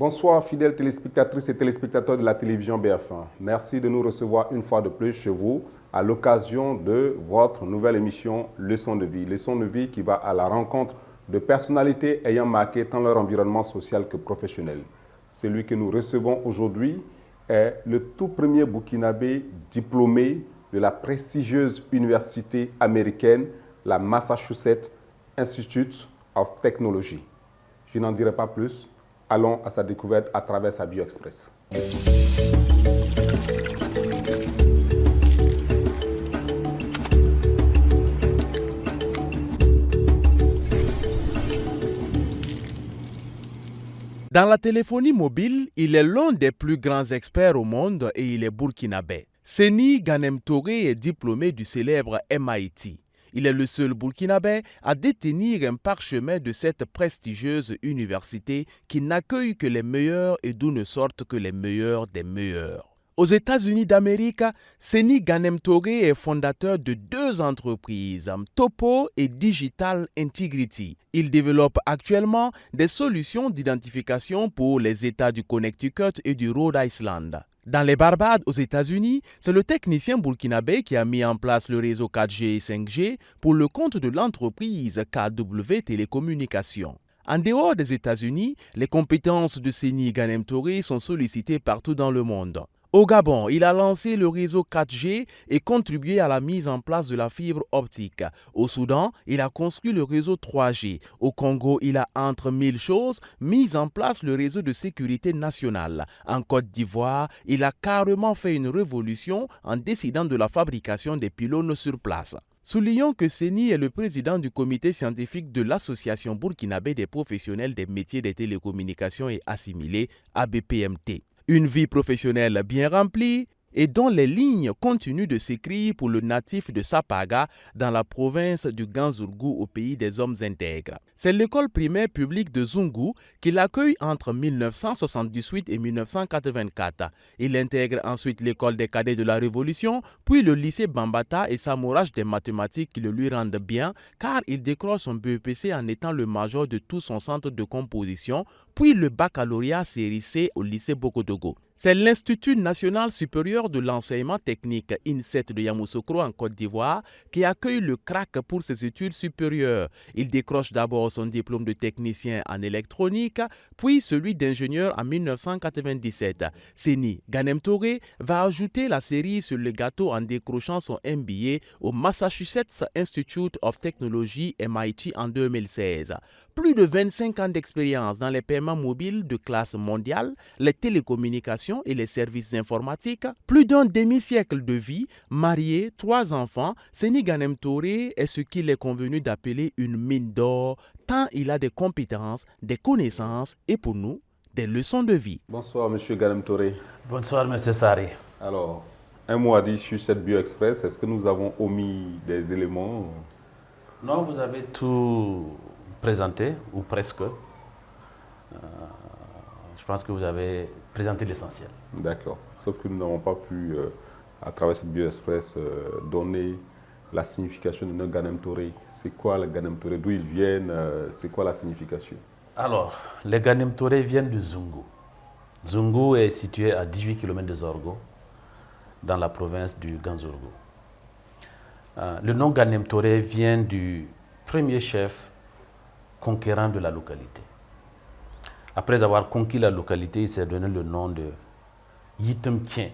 Bonsoir fidèles téléspectatrices et téléspectateurs de la télévision BF1. Merci de nous recevoir une fois de plus chez vous à l'occasion de votre nouvelle émission Leçon de vie. Leçon de vie qui va à la rencontre de personnalités ayant marqué tant leur environnement social que professionnel. Celui que nous recevons aujourd'hui est le tout premier Burkinabé diplômé de la prestigieuse université américaine, la Massachusetts Institute of Technology. Je n'en dirai pas plus. Allons à sa découverte à travers sa Bio Express. Dans la téléphonie mobile, il est l'un des plus grands experts au monde et il est burkinabé. Seni Ganem Touré est diplômé du célèbre MIT. Il est le seul burkinabé à détenir un parchemin de cette prestigieuse université qui n'accueille que les meilleurs et d'où ne sortent que les meilleurs des meilleurs. Aux États-Unis d'Amérique, Seni Ganem Touré est fondateur de deux entreprises, Topo et Digital Integrity. Il développe actuellement des solutions d'identification pour les États du Connecticut et du Rhode Island. Dans les Barbades, aux États-Unis, c'est le technicien burkinabé qui a mis en place le réseau 4G et 5G pour le compte de l'entreprise KW Télécommunications. En dehors des États-Unis, les compétences de Seni Ganem Touré sont sollicitées partout dans le monde. Au Gabon, il a lancé le réseau 4G et contribué à la mise en place de la fibre optique. Au Soudan, il a construit le réseau 3G. Au Congo, il a, entre mille choses, mis en place le réseau de sécurité nationale. En Côte d'Ivoire, il a carrément fait une révolution en décidant de la fabrication des pylônes sur place. Soulignons que Seni est le président du comité scientifique de l'Association burkinabé des professionnels des métiers des télécommunications et assimilés, ABPMT. Une vie professionnelle bien remplie et dont les lignes continuent de s'écrire pour le natif de Sapaga dans la province du Ganzourgou au pays des hommes intègres. C'est l'école primaire publique de Zungu qui l'accueille entre 1978 et 1984. Il intègre ensuite l'école des cadets de la Révolution, puis le lycée Bambata et s'amourage des mathématiques qui le lui rendent bien car il décroche son BEPC en étant le major de tout son centre de composition, puis le baccalauréat série C au lycée Bokotogo. C'est l'Institut national supérieur de l'enseignement technique INSET de Yamoussoukro en Côte d'Ivoire qui accueille le crack pour ses études supérieures. Il décroche d'abord son diplôme de technicien en électronique, puis celui d'ingénieur en 1997. Seni Ganem Touré va ajouter la cerise sur le gâteau en décrochant son MBA au Massachusetts Institute of Technology MIT en 2016. Plus de 25 ans d'expérience dans les paiements mobiles de classe mondiale, les télécommunications et les services informatiques, plus d'un demi-siècle de vie, marié, 3 enfants, Seni Ganem Touré est ce qu'il est convenu d'appeler une mine d'or, tant il a des compétences, des connaissances et pour nous, des leçons de vie. Bonsoir Monsieur Ganem Touré. Bonsoir Monsieur Sari. Alors, un mot à dire sur cette Bio Express. Est-ce que nous avons omis des éléments? Non, vous avez tout présenté, ou presque. Je pense que vous avez présenté l'essentiel. D'accord. Sauf que nous n'avons pas pu, à travers cette Bio Express, donner la signification de notre Ganem Touré. C'est quoi le Ganem Touré? D'où ils viennent? C'est quoi la signification? Alors, les Ganem Touré viennent de Zungu. Zungu est situé à 18 km de Zorgo, dans la province du Ganzourgou. Le nom Ganem Touré vient du premier chef conquérant de la localité. Après avoir conquis la localité, il s'est donné le nom de Yitem Kien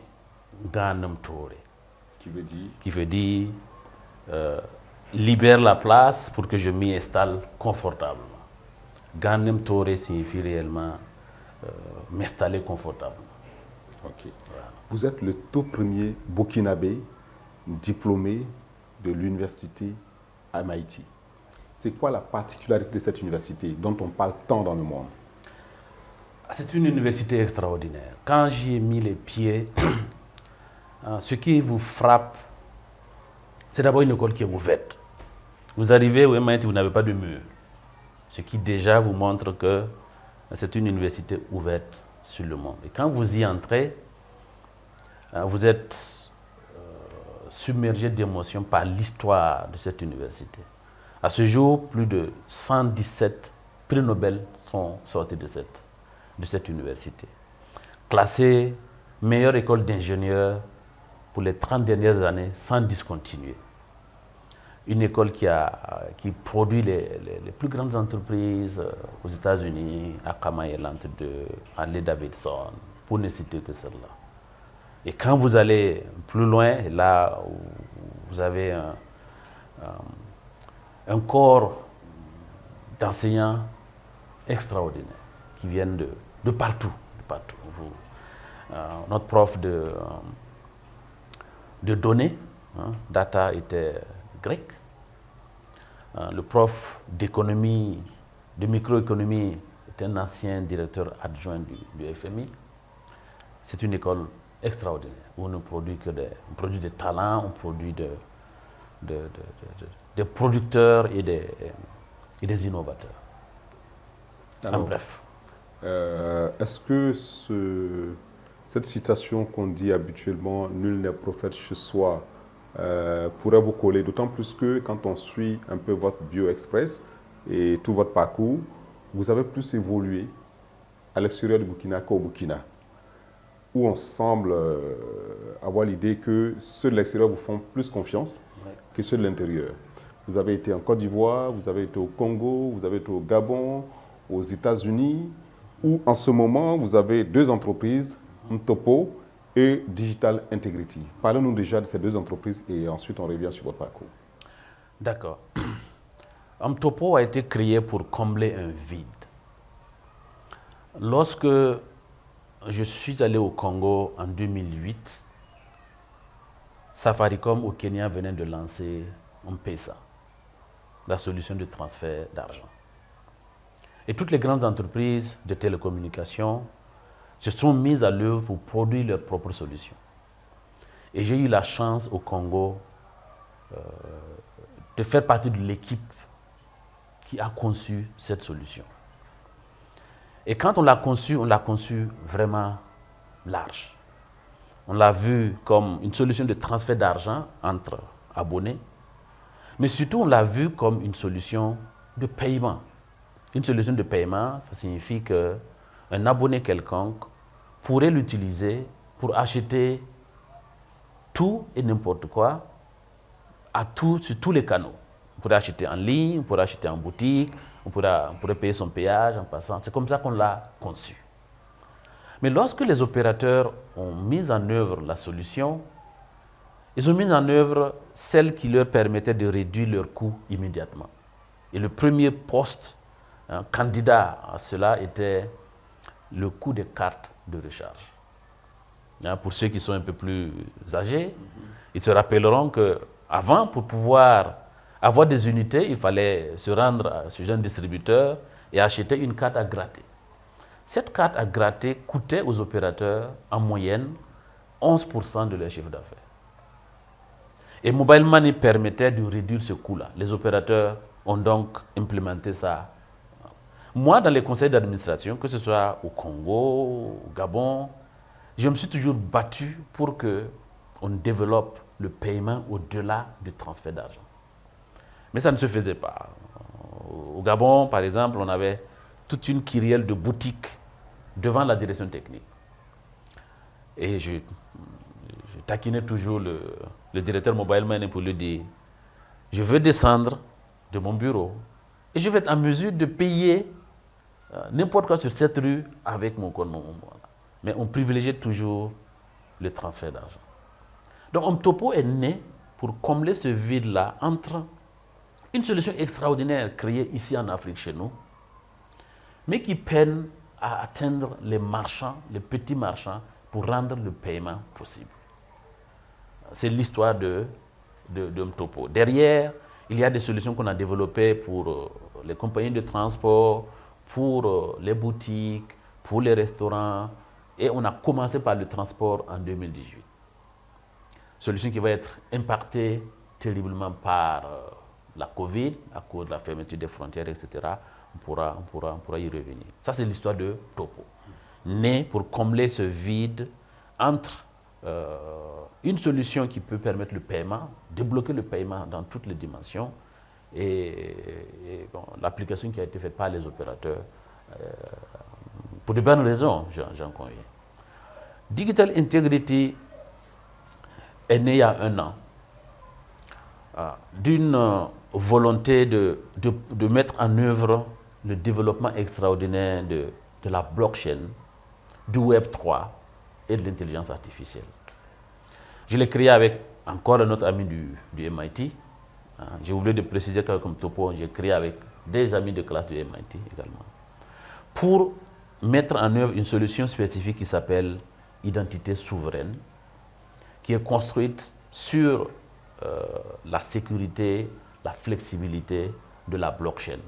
Ganem Touré. Qui veut dire libère la place pour que je m'y installe confortablement. Ganem Touré signifie réellement m'installer confortablement. Ok. Voilà. Vous êtes le tout premier Burkinabé diplômé de l'université MIT. C'est quoi la particularité de cette université dont on parle tant dans le monde? C'est une université extraordinaire. Quand j'y ai mis les pieds, ce qui vous frappe, c'est d'abord une école qui est ouverte. Vous arrivez au MIT, vous n'avez pas de mur. Ce qui déjà vous montre que c'est une université ouverte sur le monde. Et quand vous y entrez, vous êtes submergé d'émotions par l'histoire de cette université. À ce jour, plus de 117 prix Nobel sont sortis de cette de cette université. Classée meilleure école d'ingénieurs pour les 30 dernières années sans discontinuer. Une école qui produit les plus grandes entreprises aux États-Unis, Akamai Elant 2, Harley Davidson, pour ne citer que celle-là. Et quand vous allez plus loin, là où vous avez un corps d'enseignants extraordinaires qui viennent de partout. De partout. Notre prof de données, data, était grec. Le prof d'économie, de microéconomie, est un ancien directeur adjoint du FMI. C'est une école extraordinaire où on ne produit que on produit des talents, on produit des producteurs et des innovateurs. Alors, en bref. Est-ce que cette citation qu'on dit habituellement, nul n'est prophète chez soi, pourrait vous coller, d'autant plus que quand on suit un peu votre bio express et tout votre parcours, vous avez plus évolué à l'extérieur du Burkina qu'au Burkina, où on semble avoir l'idée que ceux de l'extérieur vous font plus confiance que ceux de l'intérieur. Vous avez été en Côte d'Ivoire, vous avez été au Congo, vous avez été au Gabon, aux États-Unis, où en ce moment vous avez deux entreprises, Mtopo et Digital Integrity. Parlez-nous déjà de ces deux entreprises et ensuite on revient sur votre parcours. D'accord. Mtopo a été créé pour combler un vide. Lorsque je suis allé au Congo en 2008, Safaricom au Kenya venait de lancer M-Pesa, la solution de transfert d'argent. Et toutes les grandes entreprises de télécommunications se sont mises à l'œuvre pour produire leurs propres solutions. Et j'ai eu la chance au Congo de faire partie de l'équipe qui a conçu cette solution. Et quand on l'a conçu vraiment large. On l'a vu comme une solution de transfert d'argent entre abonnés, mais surtout on l'a vu comme une solution de paiement. Une solution de paiement, ça signifie qu'un abonné quelconque pourrait l'utiliser pour acheter tout et n'importe quoi sur tous les canaux. On pourrait acheter en ligne, on pourrait acheter en boutique, on pourrait payer son péage en passant. C'est comme ça qu'on l'a conçu. Mais lorsque les opérateurs ont mis en œuvre la solution, ils ont mis en œuvre celle qui leur permettait de réduire leurs coûts immédiatement. Et le premier poste candidat à cela était le coût des cartes de recharge. Pour ceux qui sont un peu plus âgés, ils se rappelleront qu'avant, pour pouvoir avoir des unités, il fallait se rendre chez un distributeur et acheter une carte à gratter. Cette carte à gratter coûtait aux opérateurs en moyenne 11% de leur chiffre d'affaires. Et Mobile Money permettait de réduire ce coût-là. Les opérateurs ont donc implémenté ça. Moi, dans les conseils d'administration, que ce soit au Congo, au Gabon, je me suis toujours battu pour qu'on développe le paiement au-delà du transfert d'argent. Mais ça ne se faisait pas. Au Gabon, par exemple, on avait toute une kyrielle de boutiques devant la direction technique. Et je taquinais toujours le directeur Mobile Money pour lui dire, je veux descendre de mon bureau et je vais être en mesure de payer n'importe quoi sur cette rue avec mon compte. Mais on privilégiait toujours le transfert d'argent. Donc Mtopo est né pour combler ce vide-là entre une solution extraordinaire créée ici en Afrique chez nous, mais qui peine à atteindre les marchands, les petits marchands, pour rendre le paiement possible. C'est l'histoire de Mtopo. Derrière, il y a des solutions qu'on a développées pour les compagnies de transport, pour les boutiques, pour les restaurants, et on a commencé par le transport en 2018. Solution qui va être impactée terriblement par la Covid, à cause de la fermeture des frontières, etc. On pourra y revenir. Ça, c'est l'histoire de Topo. Né pour combler ce vide entre une solution qui peut permettre le paiement, débloquer le paiement dans toutes les dimensions, et l'application qui a été faite par les opérateurs Pour de bonnes raisons, j'en conviens. Digital Integrity est né il y a 1 an d'une volonté de mettre en œuvre le développement extraordinaire de la blockchain, du Web 3 et de l'intelligence artificielle. Je l'ai créé avec encore un autre ami du MIT. J'ai oublié de préciser que comme topo, j'ai créé avec des amis de classe du MIT également, pour mettre en œuvre une solution spécifique qui s'appelle identité souveraine, qui est construite sur la sécurité, la flexibilité de la blockchain.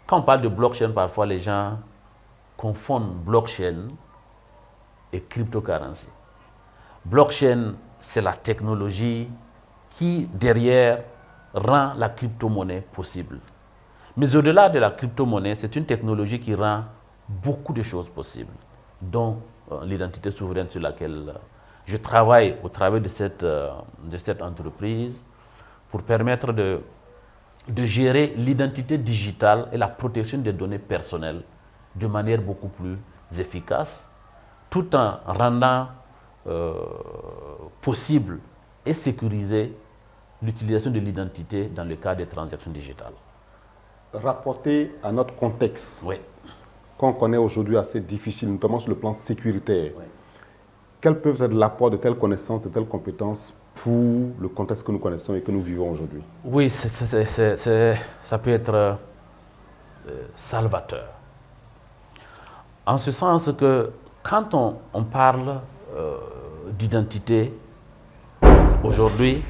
Quand on parle de blockchain, parfois les gens confondent blockchain et cryptocurrency. Blockchain, c'est la technologie qui, derrière, rend la crypto-monnaie possible. Mais au-delà de la crypto-monnaie, c'est une technologie qui rend beaucoup de choses possibles, dont l'identité souveraine sur laquelle je travaille au travers de cette entreprise pour permettre de gérer l'identité digitale et la protection des données personnelles de manière beaucoup plus efficace, tout en rendant possible et sécurisé l'utilisation de l'identité dans le cadre des transactions digitales. Rapporté à notre contexte, oui, qu'on connaît aujourd'hui assez difficile, notamment sur le plan sécuritaire, oui. Quel peut être l'apport de telles connaissances, de telles compétences pour le contexte que nous connaissons et que nous vivons aujourd'hui? Oui, ça peut être salvateur. En ce sens que quand on parle d'identité, aujourd'hui,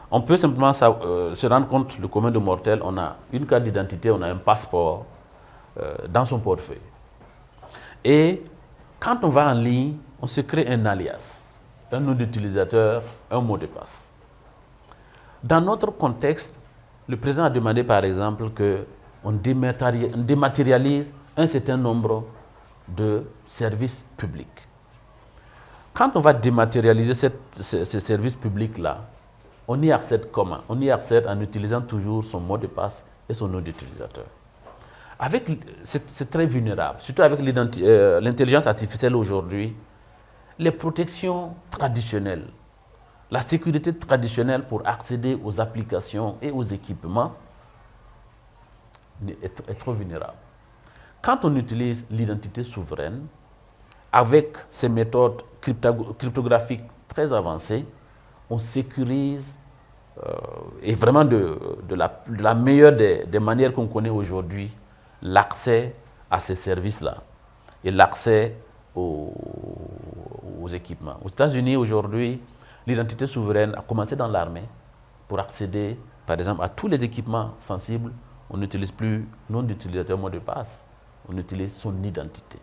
on peut simplement se rendre compte, le commun de mortel, on a une carte d'identité, on a un passeport dans son portefeuille. Et quand on va en ligne, on se crée un alias, un nom d'utilisateur, un mot de passe. Dans notre contexte, le président a demandé par exemple qu'on dématérialise un certain nombre de services publics. Quand on va dématérialiser ces services publics-là, on y accède comment? On y accède en utilisant toujours son mot de passe et son nom d'utilisateur. C'est très vulnérable, surtout avec l'intelligence artificielle aujourd'hui. Les protections traditionnelles, la sécurité traditionnelle pour accéder aux applications et aux équipements est trop vulnérable. Quand on utilise l'identité souveraine, avec ces méthodes cryptographiques très avancées, on sécurise et vraiment de la meilleure des manières qu'on connaît aujourd'hui l'accès à ces services-là et l'accès aux équipements. Aux États-Unis, aujourd'hui, l'identité souveraine a commencé dans l'armée pour accéder, par exemple, à tous les équipements sensibles. On n'utilise plus nom d'utilisateur, mot de passe. On utilise son identité,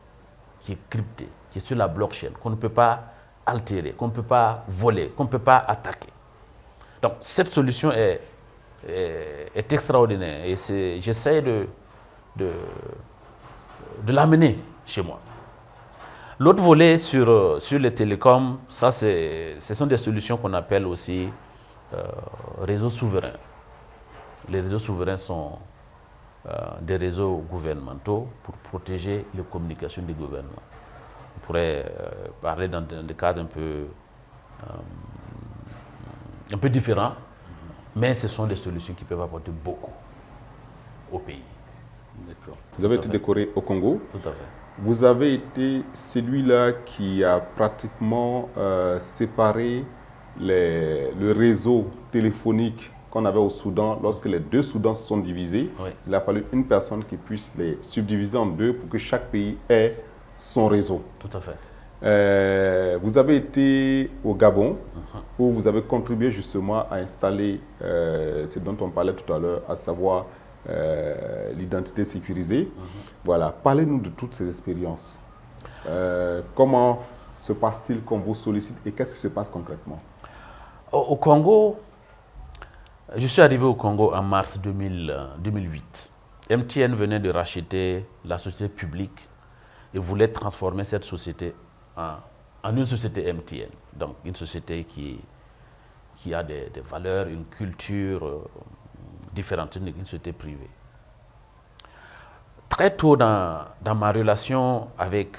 qui est cryptée, qui est sur la blockchain, qu'on ne peut pas altérer, qu'on ne peut pas voler, qu'on ne peut pas attaquer. Donc, cette solution est extraordinaire et j'essaie de l'amener chez moi. L'autre volet sur les télécoms, ce sont des solutions qu'on appelle aussi réseaux souverains. Les réseaux souverains sont des réseaux gouvernementaux pour protéger les communications des gouvernements. On pourrait parler dans des cadres un peu différents, mais ce sont des solutions qui peuvent apporter beaucoup au pays. D'accord. Vous avez été décoré au Congo. Tout à fait. Vous avez été celui-là qui a pratiquement séparé le réseau téléphonique qu'on avait au Soudan. Lorsque les deux Soudans se sont divisés, oui. Il a fallu une personne qui puisse les subdiviser en deux pour que chaque pays ait son réseau. Tout à fait. Vous avez été au Gabon, où vous avez contribué justement à installer ce dont on parlait tout à l'heure, à savoir l'identité sécurisée. Voilà. Parlez-nous de toutes ces expériences. Comment se passe-t-il qu'on vous sollicite et qu'est-ce qui se passe concrètement? Au Congo, je suis arrivé au Congo en mars 2008. MTN venait de racheter la société publique et voulait transformer cette société en une société MTN. Donc une société qui a des valeurs, une culture différente, une société privée. très tôt dans ma relation avec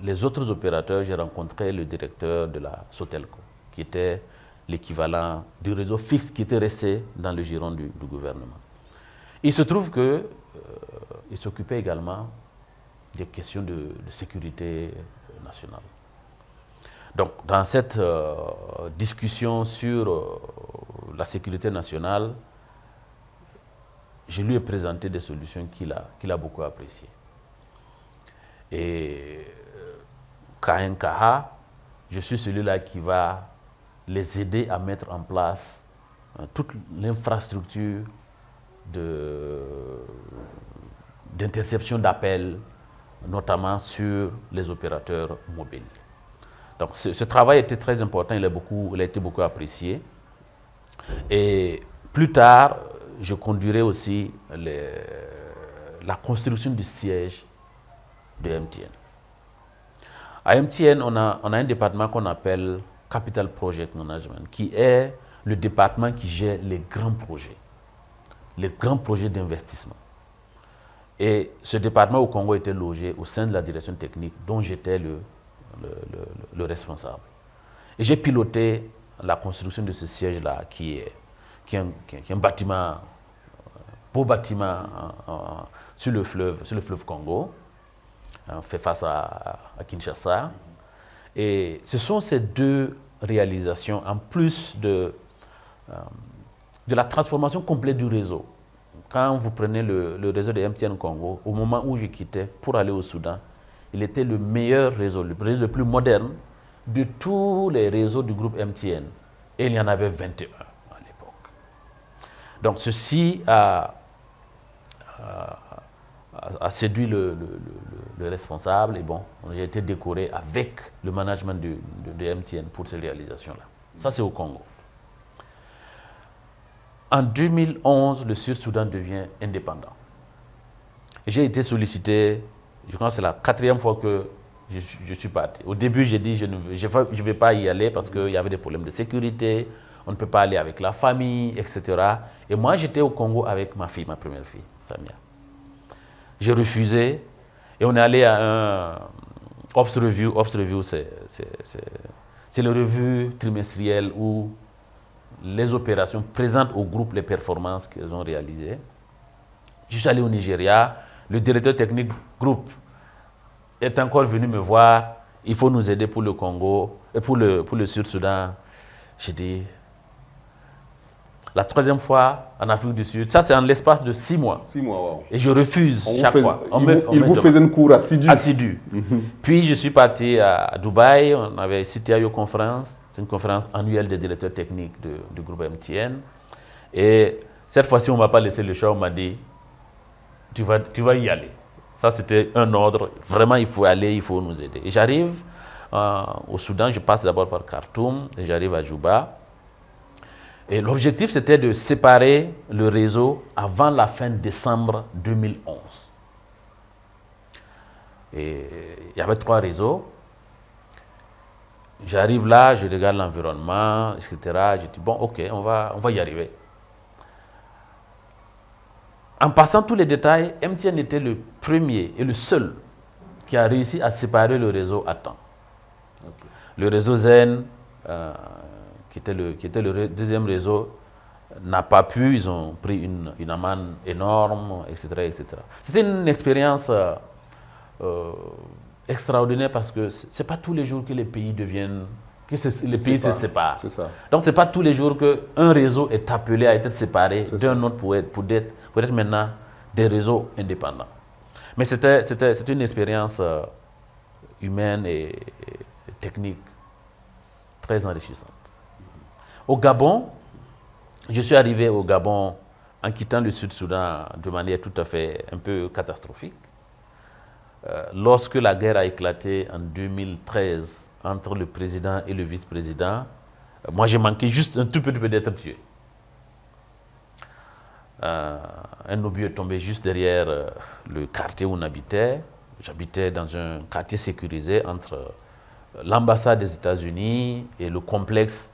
les autres opérateurs, j'ai rencontré le directeur de la Sotelco, qui était l'équivalent du réseau fixe qui était resté dans le giron du gouvernement. Il se trouve qu'il s'occupait également des questions de sécurité nationale. Donc, dans cette discussion sur la sécurité nationale, je lui ai présenté des solutions qu'il a beaucoup appréciées. Et KNKA, je suis celui-là qui va les aider à mettre en place toute l'infrastructure d'interception d'appels, notamment sur les opérateurs mobiles. Donc ce travail était très important, il a été beaucoup apprécié. Et plus tard, je conduirai aussi la construction du siège de MTN. À MTN, on a un département qu'on appelle Capital Project Management, qui est le département qui gère les grands projets d'investissement. Et ce département au Congo était logé au sein de la direction technique dont j'étais le responsable. Et j'ai piloté la construction de ce siège-là qui est un bâtiment, beau bâtiment sur le fleuve Congo, fait face à Kinshasa. Et ce sont ces deux réalisations, en plus de la transformation complète du réseau. Quand vous prenez le réseau de MTN Congo, au moment où je quittais pour aller au Soudan, il était le meilleur réseau, le réseau le plus moderne de tous les réseaux du groupe MTN. Et il y en avait 21 à l'époque. Donc ceci a séduit le responsable et bon, j'ai été décoré avec le management de MTN pour ces réalisations-là. Ça, c'est au Congo. En 2011, le Sud-Soudan devient indépendant. J'ai été sollicité, je crois que c'est la 4e fois que je suis parti. Au début, j'ai dit je ne vais pas y aller parce qu'il y avait des problèmes de sécurité, on ne peut pas aller avec la famille, etc. Et moi, j'étais au Congo avec ma fille, ma première fille, Samia. J'ai refusé et on est allé à un Ops Review. Ops Review, c'est le revue trimestriel où les opérations présentent au groupe les performances qu'ils ont réalisées. Je suis allé au Nigeria, le directeur technique groupe est encore venu me voir, il faut nous aider pour le Congo et pour le Sud-Soudan. J'ai dit, la 3e fois en Afrique du Sud, ça c'est en l'espace de 6 mois. 6 mois, wow. Et je refuse chaque fois. Il vous faisait une cour assidue. Puis je suis parti à Dubaï, on avait CTIO conférence, c'est une conférence annuelle des directeurs techniques du groupe MTN. Et cette fois-ci, on ne m'a pas laissé le choix, on m'a dit, tu vas y aller. Ça, c'était un ordre. Vraiment, il faut aller, il faut nous aider. Et j'arrive au Soudan, je passe d'abord par Khartoum, et j'arrive à Juba. Et l'objectif, c'était de séparer le réseau avant la fin décembre 2011. Et il y avait 3 réseaux. J'arrive là, je regarde l'environnement, etc. Je dis, bon, ok, on va y arriver. En passant tous les détails, MTN était le premier et le seul qui a réussi à séparer le réseau à temps. Okay. Le réseau Zen, qui était le deuxième réseau, n'a pas pu, ils ont pris une amende énorme, etc. etc. C'était une expérience extraordinaire parce que ce n'est pas tous les jours que les pays les pays se séparent. Ça. Donc ce n'est pas tous les jours qu'un réseau est appelé à être séparé d'un autre pour être maintenant des réseaux indépendants. Mais c'était une expérience humaine et technique très enrichissante. Au Gabon, je suis arrivé au Gabon en quittant le Sud-Soudan de manière tout à fait un peu catastrophique. Lorsque la guerre a éclaté en 2013 entre le président et le vice-président, moi j'ai manqué juste un tout petit peu d'être tué. Un obus est tombé juste derrière le quartier où on habitait. J'habitais dans un quartier sécurisé entre l'ambassade des États-Unis et le complexe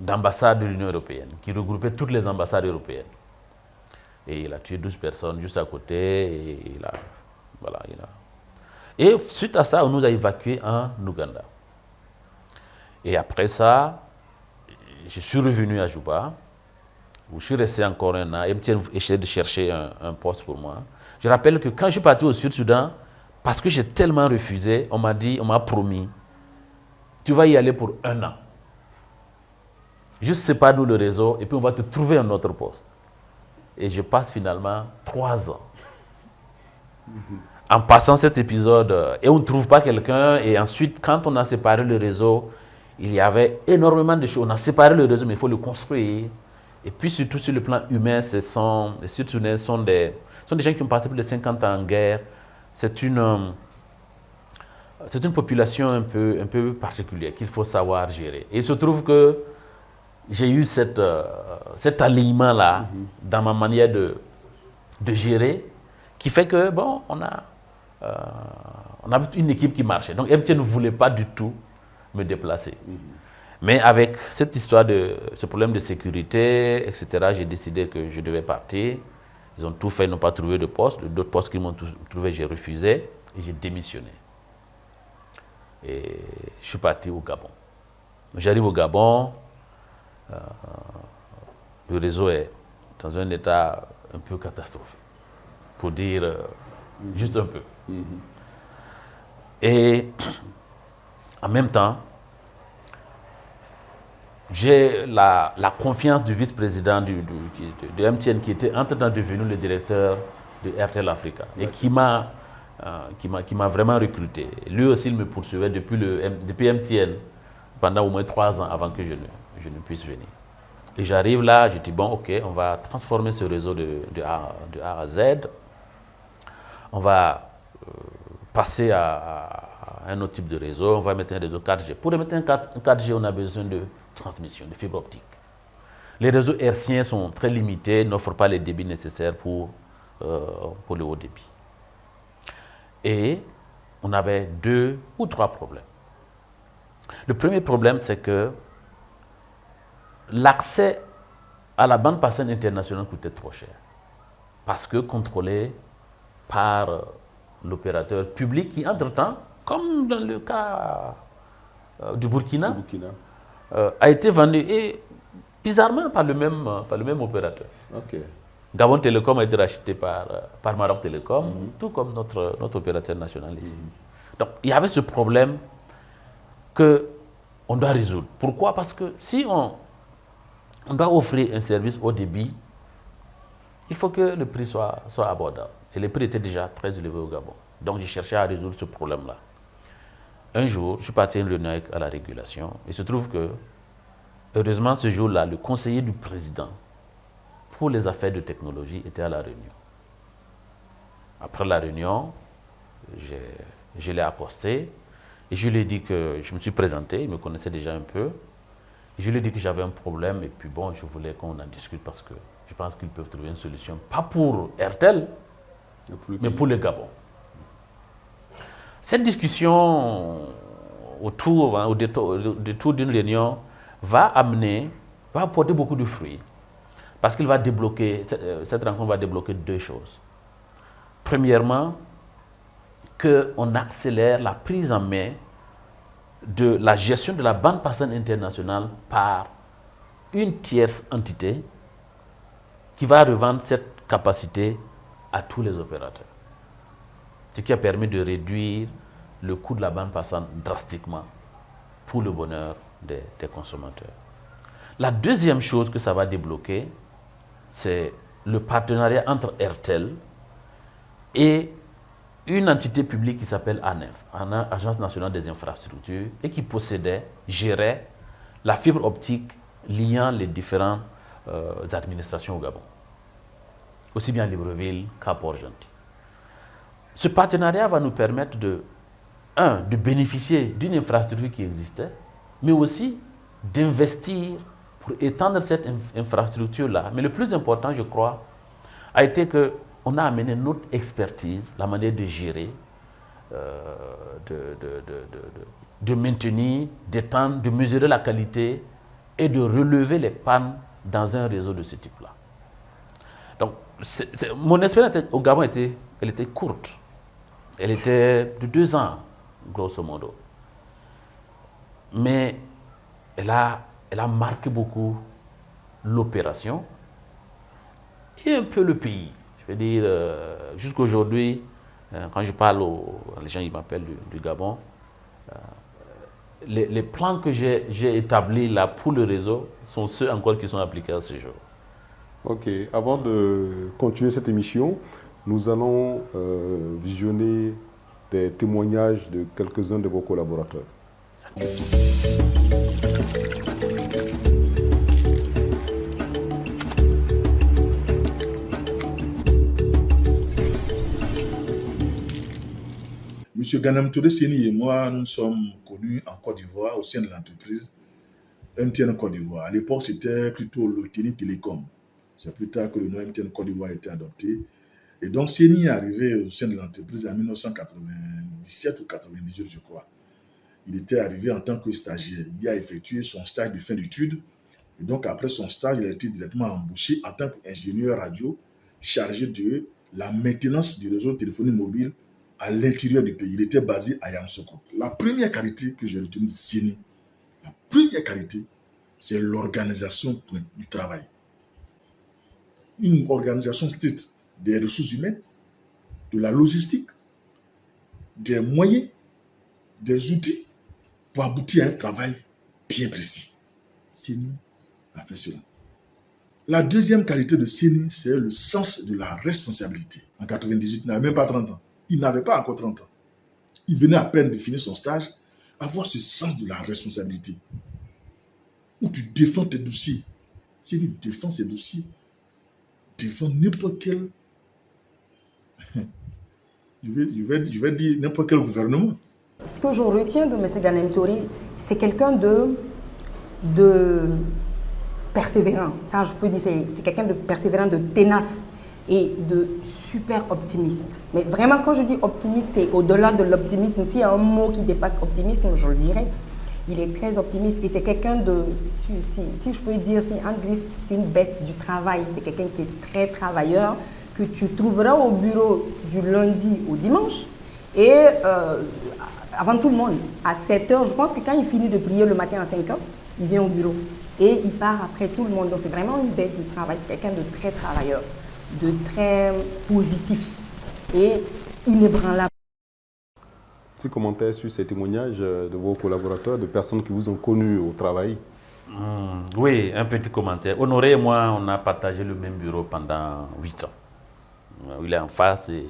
d'ambassades de l'Union européenne, qui regroupait toutes les ambassades européennes. Et il a tué 12 personnes juste à côté. Et Et suite à ça, on nous a évacués en Ouganda. Et après ça, je suis revenu à Juba, où je suis resté encore un an. MTN essayait de chercher un poste pour moi. Je rappelle que quand je suis parti au Sud-Soudan, parce que j'ai tellement refusé, on m'a promis, tu vas y aller pour un an. Juste sépare-nous le réseau et puis on va te trouver un autre poste. Et je passe finalement 3 ans. En passant cet épisode, et on ne trouve pas quelqu'un, et ensuite, quand on a séparé le réseau, il y avait énormément de choses. On a séparé le réseau, mais il faut le construire. Et puis, surtout sur le plan humain, les Sud-Soudanais sont des gens qui ont passé plus de 50 ans en guerre. C'est une population un peu particulière qu'il faut savoir gérer. Et il se trouve que j'ai eu cet alignement-là dans ma manière de gérer, qui fait que, bon, on avait une équipe qui marchait. Donc, MTN ne voulait pas du tout me déplacer. Mais avec cette histoire ce problème de sécurité, etc., j'ai décidé que je devais partir. Ils ont tout fait, ils n'ont pas trouvé de poste. D'autres postes qu'ils m'ont trouvé, j'ai refusé et j'ai démissionné. Et je suis parti au Gabon. J'arrive au Gabon, le réseau est dans un état un peu catastrophique, pour dire juste un peu. Et en même temps, j'ai la confiance du vice-président de MTN qui était entre-temps devenu le directeur de RTL Africa et qui m'a vraiment recruté. Lui aussi, il me poursuivait depuis MTN pendant au moins 3 ans avant que je ne puisse venir. Et j'arrive là, je dis bon, ok, on va transformer ce réseau de A à Z. On va passer à un autre type de réseau, on va mettre un réseau 4G. Pour mettre un 4G, on a besoin de transmission, de fibre optique. Les réseaux hertziens sont très limités, n'offrent pas les débits nécessaires pour le haut débit. Et on avait 2 ou 3 problèmes. Le premier problème, c'est que l'accès à la bande passante internationale coûtait trop cher. Parce que contrôlé par l'opérateur public qui, entre-temps, comme dans le cas du Burkina, a été vendu et bizarrement par le même opérateur. Okay. Gabon Télécom a été racheté par Maroc Télécom, tout comme notre opérateur national ici. Donc il y avait ce problème qu'on doit résoudre. Pourquoi? Parce que si on doit offrir un service haut débit, il faut que le prix soit abordable. Et les prix étaient déjà très élevés au Gabon. Donc, j'ai cherché à résoudre ce problème-là. Un jour, je suis parti à une réunion à la régulation. Il se trouve que, heureusement, ce jour-là, le conseiller du président pour les affaires de technologie était à la réunion. Après la réunion, je l'ai accosté et je lui ai dit que je me suis présenté, il me connaissait déjà un peu. Et je lui ai dit que j'avais un problème et puis bon, je voulais qu'on en discute parce que je pense qu'ils peuvent trouver une solution, pas pour RTL, mais pour le Gabon. Cette discussion au détour d'une réunion va apporter beaucoup de fruits. Parce qu'il va débloquer, cette rencontre va débloquer 2 choses. Premièrement, qu'on accélère la prise en main de la gestion de la bande passante internationale par une tierce entité qui va revendre cette capacité à tous les opérateurs. Ce qui a permis de réduire le coût de la bande passante drastiquement pour le bonheur des consommateurs. La deuxième chose que ça va débloquer, c'est le partenariat entre RTL et une entité publique qui s'appelle ANEF, Agence nationale des infrastructures, et qui gérait la fibre optique liant les différentes administrations au Gabon, aussi bien à Libreville qu'à Port-Gentil. Ce partenariat va nous permettre de bénéficier d'une infrastructure qui existait, mais aussi d'investir pour étendre cette infrastructure-là. Mais le plus important, je crois, a été qu'on a amené notre expertise, la manière de gérer, de maintenir, d'étendre, de mesurer la qualité et de relever les pannes dans un réseau de ce type-là. Donc, Mon expérience au Gabon elle était courte. Elle était de 2 ans, grosso modo. Mais elle a marqué beaucoup l'opération et un peu le pays. Je veux dire, jusqu'à aujourd'hui, quand je parle aux gens, ils m'appellent du Gabon, les plans que j'ai établis là pour le réseau sont ceux encore qui sont appliqués à ce jour. Ok, avant de continuer cette émission, nous allons visionner des témoignages de quelques-uns de vos collaborateurs. Monsieur Ganem Touré Séni et moi, nous sommes connus en Côte d'Ivoire au sein de l'entreprise MTN Côte d'Ivoire. À l'époque, c'était plutôt Lotini Télécom. C'est plus tard que le nom MTN Côte d'Ivoire a été adopté. Et donc, Séni est arrivé au sein de l'entreprise en 1997 ou 98, je crois. Il était arrivé en tant que stagiaire. Il a effectué son stage de fin d'études. Et donc, après son stage, il a été directement embauché en tant qu'ingénieur radio chargé de la maintenance du réseau de téléphonie mobile à l'intérieur du pays. Il était basé à Yamoussoukro. La première qualité que j'ai retenue de Séni, la première qualité, c'est l'organisation du travail. Une organisation stricte des ressources humaines, de la logistique, des moyens, des outils pour aboutir à un travail bien précis. Séni a fait cela. La deuxième qualité de Séni, c'est le sens de la responsabilité. En 1998, il n'avait même pas 30 ans. Il n'avait pas encore 30 ans. Il venait à peine de finir son stage, avoir ce sens de la responsabilité. Où tu défends tes dossiers. Séni défend ses dossiers, défend n'importe quel... je vais dire n'importe quel gouvernement. Ce que je retiens de M. Ganem Touré, c'est quelqu'un de persévérant. Ça, je peux dire, c'est quelqu'un de persévérant, de ténace et de super optimiste. Mais vraiment, quand je dis optimiste, c'est au-delà de l'optimisme. S'il y a un mot qui dépasse optimisme, je le dirais. Il est très optimiste et c'est quelqu'un de, si je peux dire, c'est une bête du travail. C'est quelqu'un qui est très travailleur, que tu trouveras au bureau du lundi au dimanche. Et avant tout le monde, à 7 heures, je pense que quand il finit de prier le matin à 5 heures, il vient au bureau. Et il part après tout le monde. Donc c'est vraiment une bête du travail. C'est quelqu'un de très travailleur, de très positif et inébranlable. Petit commentaire sur ces témoignages de vos collaborateurs, de personnes qui vous ont connu au travail. Oui, un petit commentaire. Honoré et moi, on a partagé le même bureau pendant 8 ans. Il est en face et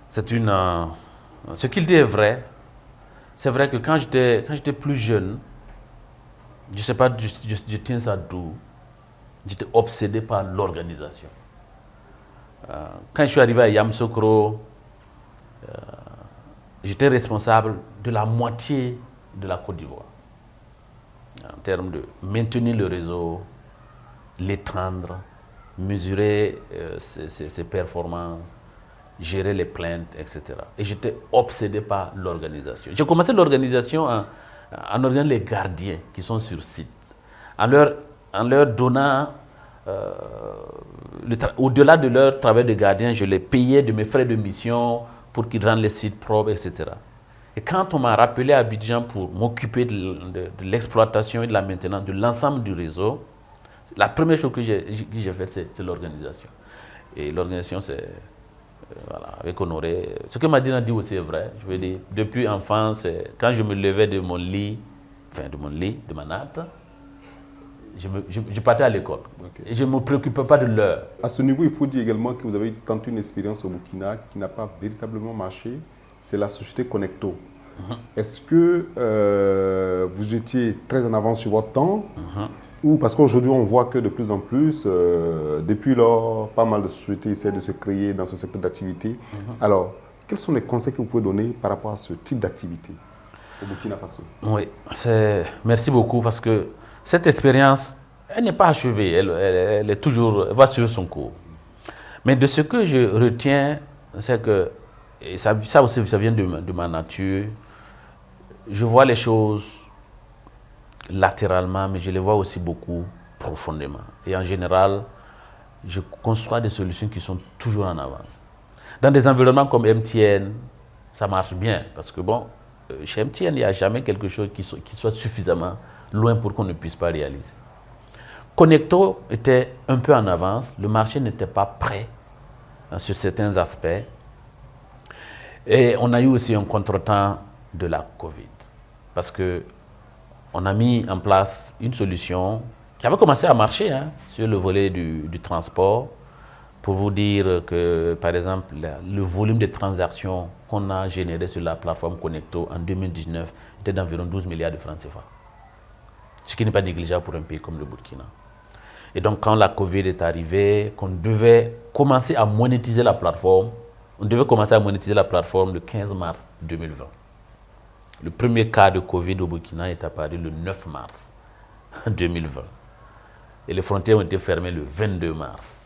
c'est une... ce qu'il dit est vrai. C'est vrai que quand j'étais plus jeune, je ne sais pas, je tiens ça d'où, j'étais obsédé par l'organisation. Quand je suis arrivé à Yamoussoukro, j'étais responsable de la moitié de la Côte d'Ivoire. En termes de maintenir le réseau, l'étendre, mesurer ses performances, gérer les plaintes, etc. Et j'étais obsédé par l'organisation. J'ai commencé l'organisation en organisant les gardiens qui sont sur site, en leur donnant, au-delà de leur travail de gardien, je les payais de mes frais de mission pour qu'ils rendent les sites propres, etc. Et quand on m'a rappelé à Abidjan pour m'occuper de l'exploitation et de la maintenance de l'ensemble du réseau, la première chose que j'ai faite, c'est l'organisation. Et l'organisation, c'est... Voilà, avec Honoré. Ce que Madina dit aussi est vrai. Je veux dire, depuis enfance, quand je me levais de mon lit, de ma natte, je partais à l'école. Okay. Et je ne me préoccupais pas de l'heure. À ce niveau, il faut dire également que vous avez tenté une expérience au Burkina qui n'a pas véritablement marché. C'est la société Connecto. Est-ce que vous étiez très en avance sur votre temps ou parce qu'aujourd'hui, on voit que de plus en plus, depuis lors, pas mal de sociétés essaient de se créer dans ce secteur d'activité. Alors, quels sont les conseils que vous pouvez donner par rapport à ce type d'activité au Burkina Faso? Oui, merci beaucoup parce que cette expérience, elle n'est pas achevée, elle va suivre son cours. Mais de ce que je retiens, c'est que, et ça aussi, ça vient de ma nature, je vois les choses latéralement, mais je les vois aussi beaucoup profondément. Et en général, je conçois des solutions qui sont toujours en avance. Dans des environnements comme MTN, ça marche bien, parce que bon, chez MTN, il n'y a jamais quelque chose qui soit suffisamment loin pour qu'on ne puisse pas réaliser. Connecto était un peu en avance, le marché n'était pas prêt sur certains aspects. Et on a eu aussi un contretemps de la Covid, parce qu'on a mis en place une solution qui avait commencé à marcher sur le volet du transport, pour vous dire que, par exemple, le volume de transactions qu'on a généré sur la plateforme Connecto en 2019 était d'environ 12 milliards de francs CFA, ce qui n'est pas négligeable pour un pays comme le Burkina. Et donc, quand la Covid est arrivée, qu'on devait commencer à monétiser la plateforme, on devait commencer à monétiser la plateforme le 15 mars 2020. Le premier cas de Covid au Burkina est apparu le 9 mars 2020. Et les frontières ont été fermées le 22 mars.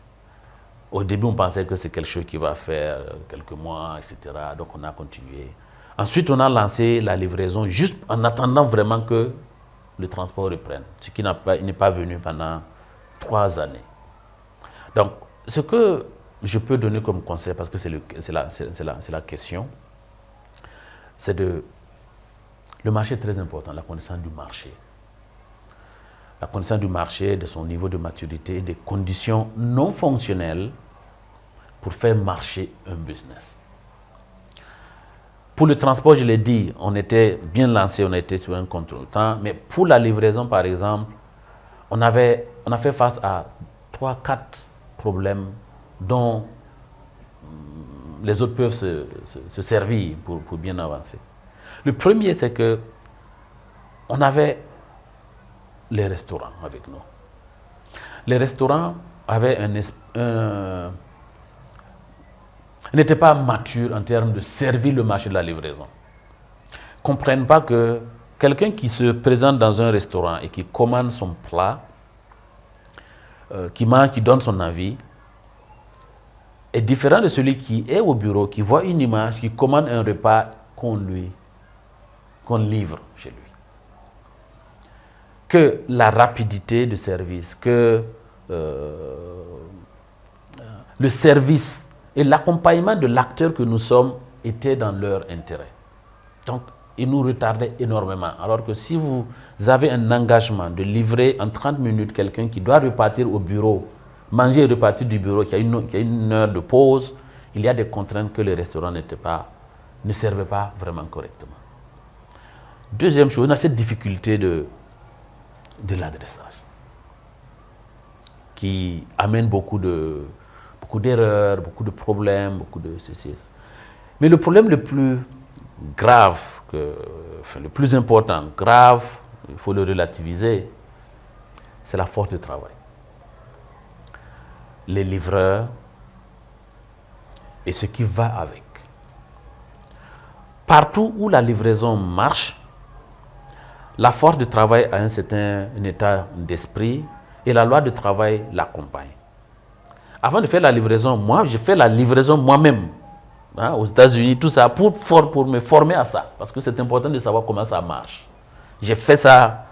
Au début, on pensait que c'est quelque chose qui va faire quelques mois, etc. Donc, on a continué. Ensuite, on a lancé la livraison juste en attendant vraiment que le transport reprenne, ce qui n'est pas venu pendant 3 années. Donc, ce que je peux donner comme conseil, parce que c'est la question, c'est le marché est très important, la connaissance du marché. La connaissance du marché, de son niveau de maturité et des conditions non fonctionnelles pour faire marcher un business. Pour le transport, je l'ai dit, on était bien lancé, on était sur un contretemps, mais pour la livraison, par exemple, on a fait face à 3-4 problèmes dont les autres peuvent se servir pour bien avancer. Le premier, c'est que on avait les restaurants avec nous. Les restaurants n'étaient pas matures en termes de servir le marché de la livraison. Ils ne comprennent pas que quelqu'un qui se présente dans un restaurant et qui commande son plat, qui mange, qui donne son avis, est différent de celui qui est au bureau, qui voit une image, qui commande un repas qu'on livre chez lui. Que la rapidité de service, que le service et l'accompagnement de l'acteur que nous sommes étaient dans leur intérêt. Donc, ils nous retardaient énormément. Alors que si vous avez un engagement de livrer en 30 minutes quelqu'un qui doit repartir au bureau, manger et repartir du bureau, qui a une heure de pause, il y a des contraintes que les restaurants ne servaient pas vraiment correctement. Deuxième chose, on a cette difficulté de l'adressage qui amène beaucoup d'erreurs, beaucoup de problèmes, beaucoup de ceci. Mais le problème le plus grave, le plus important, grave, il faut le relativiser, c'est la force de travail. Les livreurs et ce qui va avec. Partout où la livraison marche, la force de travail a un certain état d'esprit et la loi de travail l'accompagne. Avant de faire la livraison, moi, j'ai fait la livraison moi-même, aux États-Unis, tout ça, pour me former à ça, parce que c'est important de savoir comment ça marche. J'ai fait ça,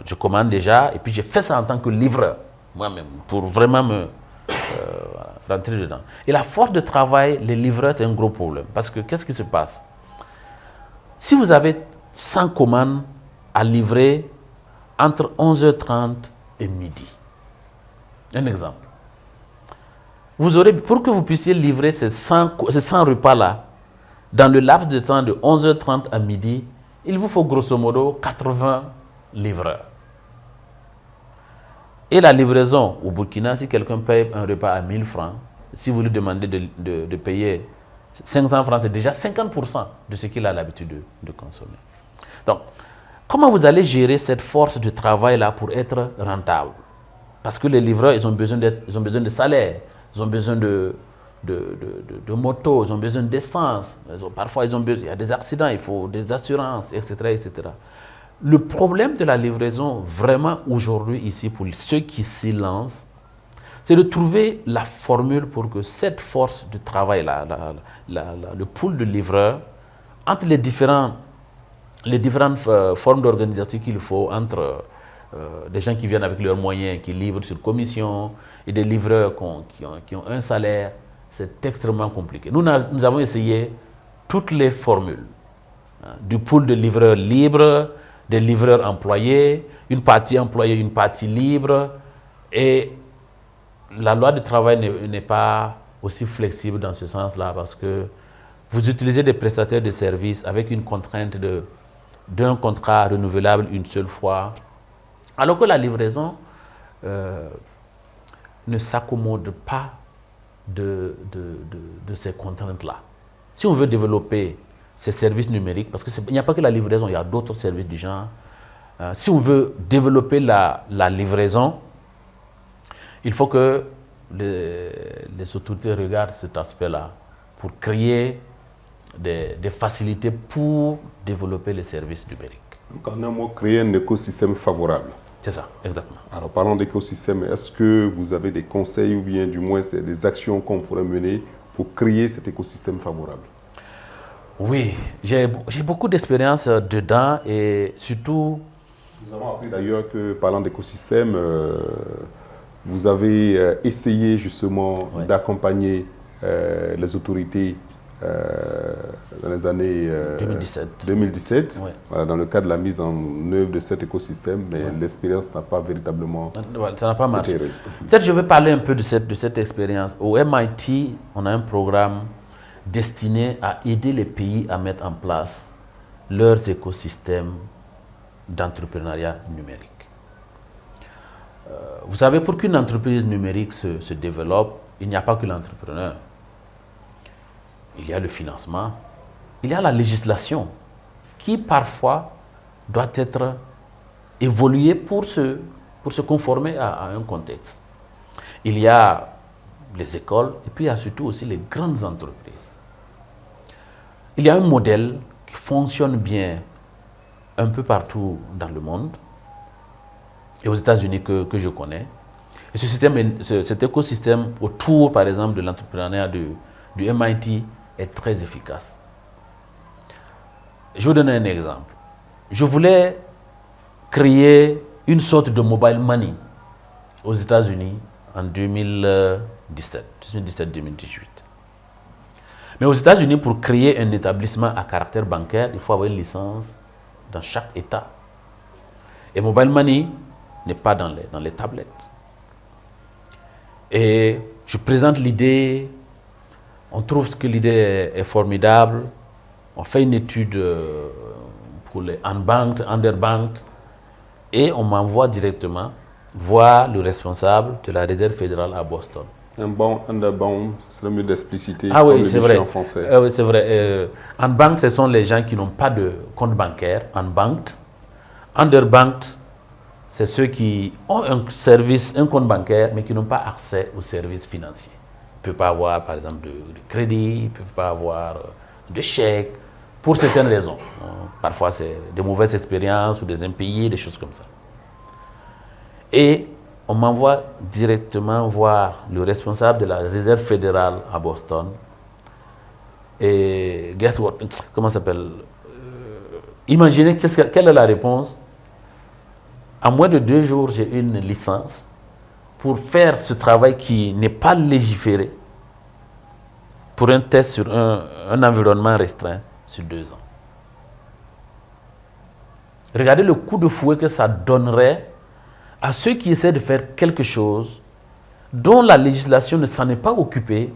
je commande déjà, et puis j'ai fait ça en tant que livreur, moi-même, pour vraiment me rentrer dedans. Et la force de travail, les livreurs, c'est un gros problème, parce que qu'est-ce qui se passe? Si vous avez 100 commandes à livrer entre 11h30 et midi, un exemple. Pour que vous puissiez livrer ces 100 repas-là, dans le laps de temps de 11h30 à midi, il vous faut grosso modo 80 livreurs. Et la livraison au Burkina, si quelqu'un paye un repas à 1000 francs, si vous lui demandez de payer 500 francs, c'est déjà 50% de ce qu'il a l'habitude de consommer. Donc, comment vous allez gérer cette force de travail-là pour être rentable? Parce que les livreurs, ils ont besoin de salaire, ils ont besoin de motos, ils ont besoin d'essence. Parfois, il y a des accidents, il faut des assurances, etc., etc. Le problème de la livraison, vraiment aujourd'hui, ici, pour ceux qui s'y lancent, c'est de trouver la formule pour que cette force de travail-là, le pool de livreurs, entre les différentes formes d'organisation qu'il faut, entre des gens qui viennent avec leurs moyens, qui livrent sur commission, et des livreurs qui ont un salaire, c'est extrêmement compliqué. Nous avons essayé toutes les formules, hein, du pool de livreurs libres, des livreurs employés, une partie employée, une partie libre, et la loi du travail n'est pas aussi flexible dans ce sens-là parce que vous utilisez des prestataires de services avec une contrainte d'un contrat renouvelable une seule fois, alors que la livraison ne s'accommode pas de ces contraintes-là. Si on veut développer ces services numériques, parce qu'il n'y a pas que la livraison, il y a d'autres services du genre, si on veut développer la livraison, il faut que les autorités regardent cet aspect-là pour créer des facilités pour développer les services numériques. Donc, en un mot, créer un écosystème favorable. C'est ça, exactement. Alors, parlant d'écosystème, est-ce que vous avez des conseils ou bien du moins des actions qu'on pourrait mener pour créer cet écosystème favorable? Oui, j'ai beaucoup d'expérience dedans et surtout... Nous avons appris d'ailleurs que, parlant d'écosystème, vous avez essayé justement d'accompagner les autorités dans les années 2017 voilà, dans le cadre de la mise en œuvre de cet écosystème, mais l'expérience n'a pas véritablement ça n'a pas marché. Peut-être je vais parler un peu de cette expérience. Au MIT, on a un programme destiné à aider les pays à mettre en place leurs écosystèmes d'entrepreneuriat numérique. Vous savez, pour qu'une entreprise numérique se développe, il n'y a pas que l'entrepreneur. Il y a le financement, il y a la législation qui parfois doit être évoluée pour se conformer à un contexte. Il y a les écoles et puis il y a surtout aussi les grandes entreprises. Il y a un modèle qui fonctionne bien un peu partout dans le monde et aux États-Unis que je connais. Et cet écosystème autour, par exemple, de l'entrepreneuriat du MIT est très efficace. Je vais vous donner un exemple. Je voulais créer une sorte de mobile money aux États-Unis en 2017-2018. Mais aux États-Unis, pour créer un établissement à caractère bancaire, il faut avoir une licence dans chaque État. Et mobile money n'est pas dans les tablettes. Et je présente l'idée, on trouve que l'idée est formidable, on fait une étude pour les unbanked, underbanked, et on m'envoie directement voir le responsable de la Réserve fédérale à Boston. Underbound, c'est le mieux d'expliciter oui, c'est vrai. En français. Oui, c'est vrai. Unbanked, ce sont les gens qui n'ont pas de compte bancaire, unbanked. Underbanked, c'est ceux qui ont un compte bancaire, mais qui n'ont pas accès aux services financiers. Ils ne peuvent pas avoir, par exemple, de crédit, ils ne peuvent pas avoir de chèque, pour certaines raisons. Parfois, c'est des mauvaises expériences ou des impayés, des choses comme ça. Et on m'envoie directement voir le responsable de la Réserve fédérale à Boston. Et guess what? Comment ça s'appelle? Imaginez quelle est la réponse. En moins de 2 jours, j'ai une licence pour faire ce travail qui n'est pas légiféré pour un test sur un environnement restreint sur 2 ans. Regardez le coup de fouet que ça donnerait à ceux qui essaient de faire quelque chose dont la législation ne s'en est pas occupée.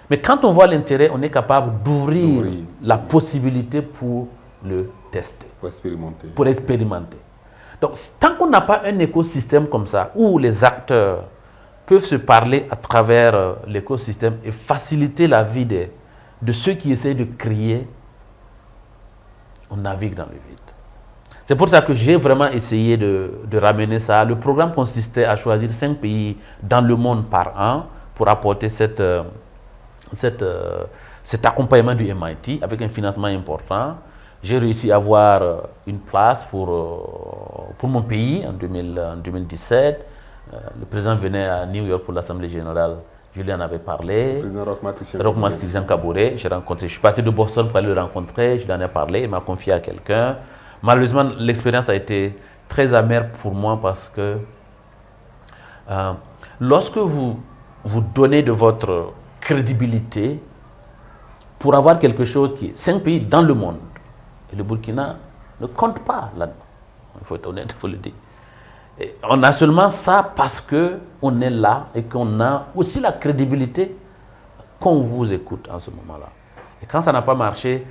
Mais quand on voit l'intérêt, on est capable d'ouvrir la possibilité pour le tester. Pour expérimenter. Donc, tant qu'on n'a pas un écosystème comme ça, où les acteurs peuvent se parler à travers l'écosystème et faciliter la vie de ceux qui essaient de créer, on navigue dans le vide. C'est pour ça que j'ai vraiment essayé de ramener ça. Le programme consistait à choisir 5 pays dans le monde par an pour apporter cet accompagnement du MIT avec un financement important. J'ai réussi à avoir une place pour mon pays en 2017. Le président venait à New York pour l'Assemblée générale. Je lui en avais parlé. Le président Roch Marc Christian Kabore. Je suis parti de Boston pour aller le rencontrer. Je lui en ai parlé. Il m'a confié à quelqu'un. Malheureusement, l'expérience a été très amère pour moi parce que lorsque vous donnez de votre crédibilité pour avoir quelque chose qui est 5 pays dans le monde, et le Burkina ne compte pas là-dedans. Il faut être honnête, il faut le dire. Et on a seulement ça parce qu'on est là et qu'on a aussi la crédibilité qu'on vous écoute en ce moment-là. Et quand ça n'a pas marché,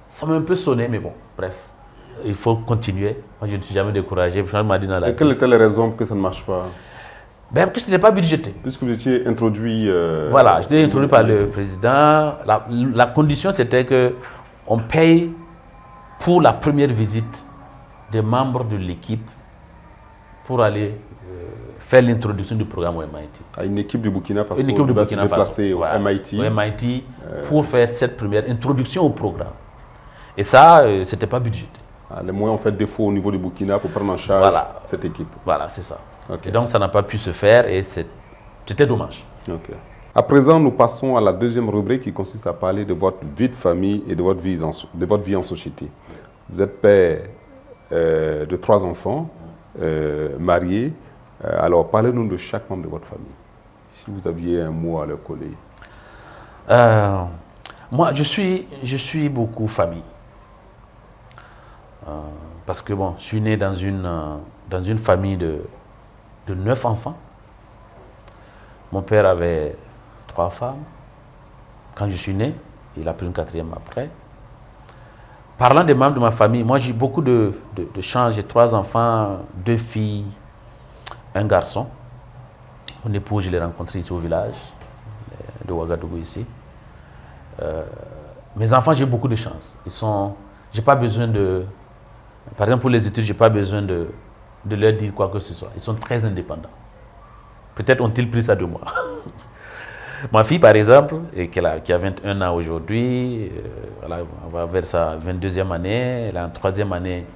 ça m'a un peu sonné, mais bon, bref, il faut continuer. Moi, je ne suis jamais découragé. Et quelles étaient les raisons pour que ça ne marche pas? Parce que ce n'était pas budgété. Puisque vous étiez introduit... Voilà, j'étais introduit par le président. La condition, c'était qu'on paye pour la première visite des membres de l'équipe pour aller faire l'introduction du programme au MIT. À une équipe du Burkina Faso, une équipe du Burkina Faso au MIT. Au MIT pour faire cette première introduction au programme. Et ça, ce n'était pas budgété. Les moyens ont fait défaut au niveau du Burkina pour prendre en charge cette équipe. Voilà, c'est ça. Okay. Et donc, ça n'a pas pu se faire et c'était dommage. Okay. À présent, nous passons à la deuxième rubrique qui consiste à parler de votre vie de famille et de votre vie en société. Vous êtes père de 3 enfants, mariés. Alors, parlez-nous de chaque membre de votre famille. Si vous aviez un mot à leur coller. Moi, je suis beaucoup famille. Parce que bon, je suis né dans une famille de 9 enfants. Mon père avait 3 femmes. Quand je suis né, il a pris une 4e après. Parlant des membres de ma famille, moi j'ai beaucoup de chance. J'ai 3 enfants, 2 filles, 1 garçon. Mon époux, je l'ai rencontré ici au village de Ouagadougou ici. Mes enfants, j'ai beaucoup de chance. J'ai pas besoin de... Par exemple, pour les études, je n'ai pas besoin de leur dire quoi que ce soit. Ils sont très indépendants. Peut-être ont-ils pris ça de moi. Ma fille, par exemple, qui a 21 ans aujourd'hui, on va vers sa 22e année, elle est en 3e année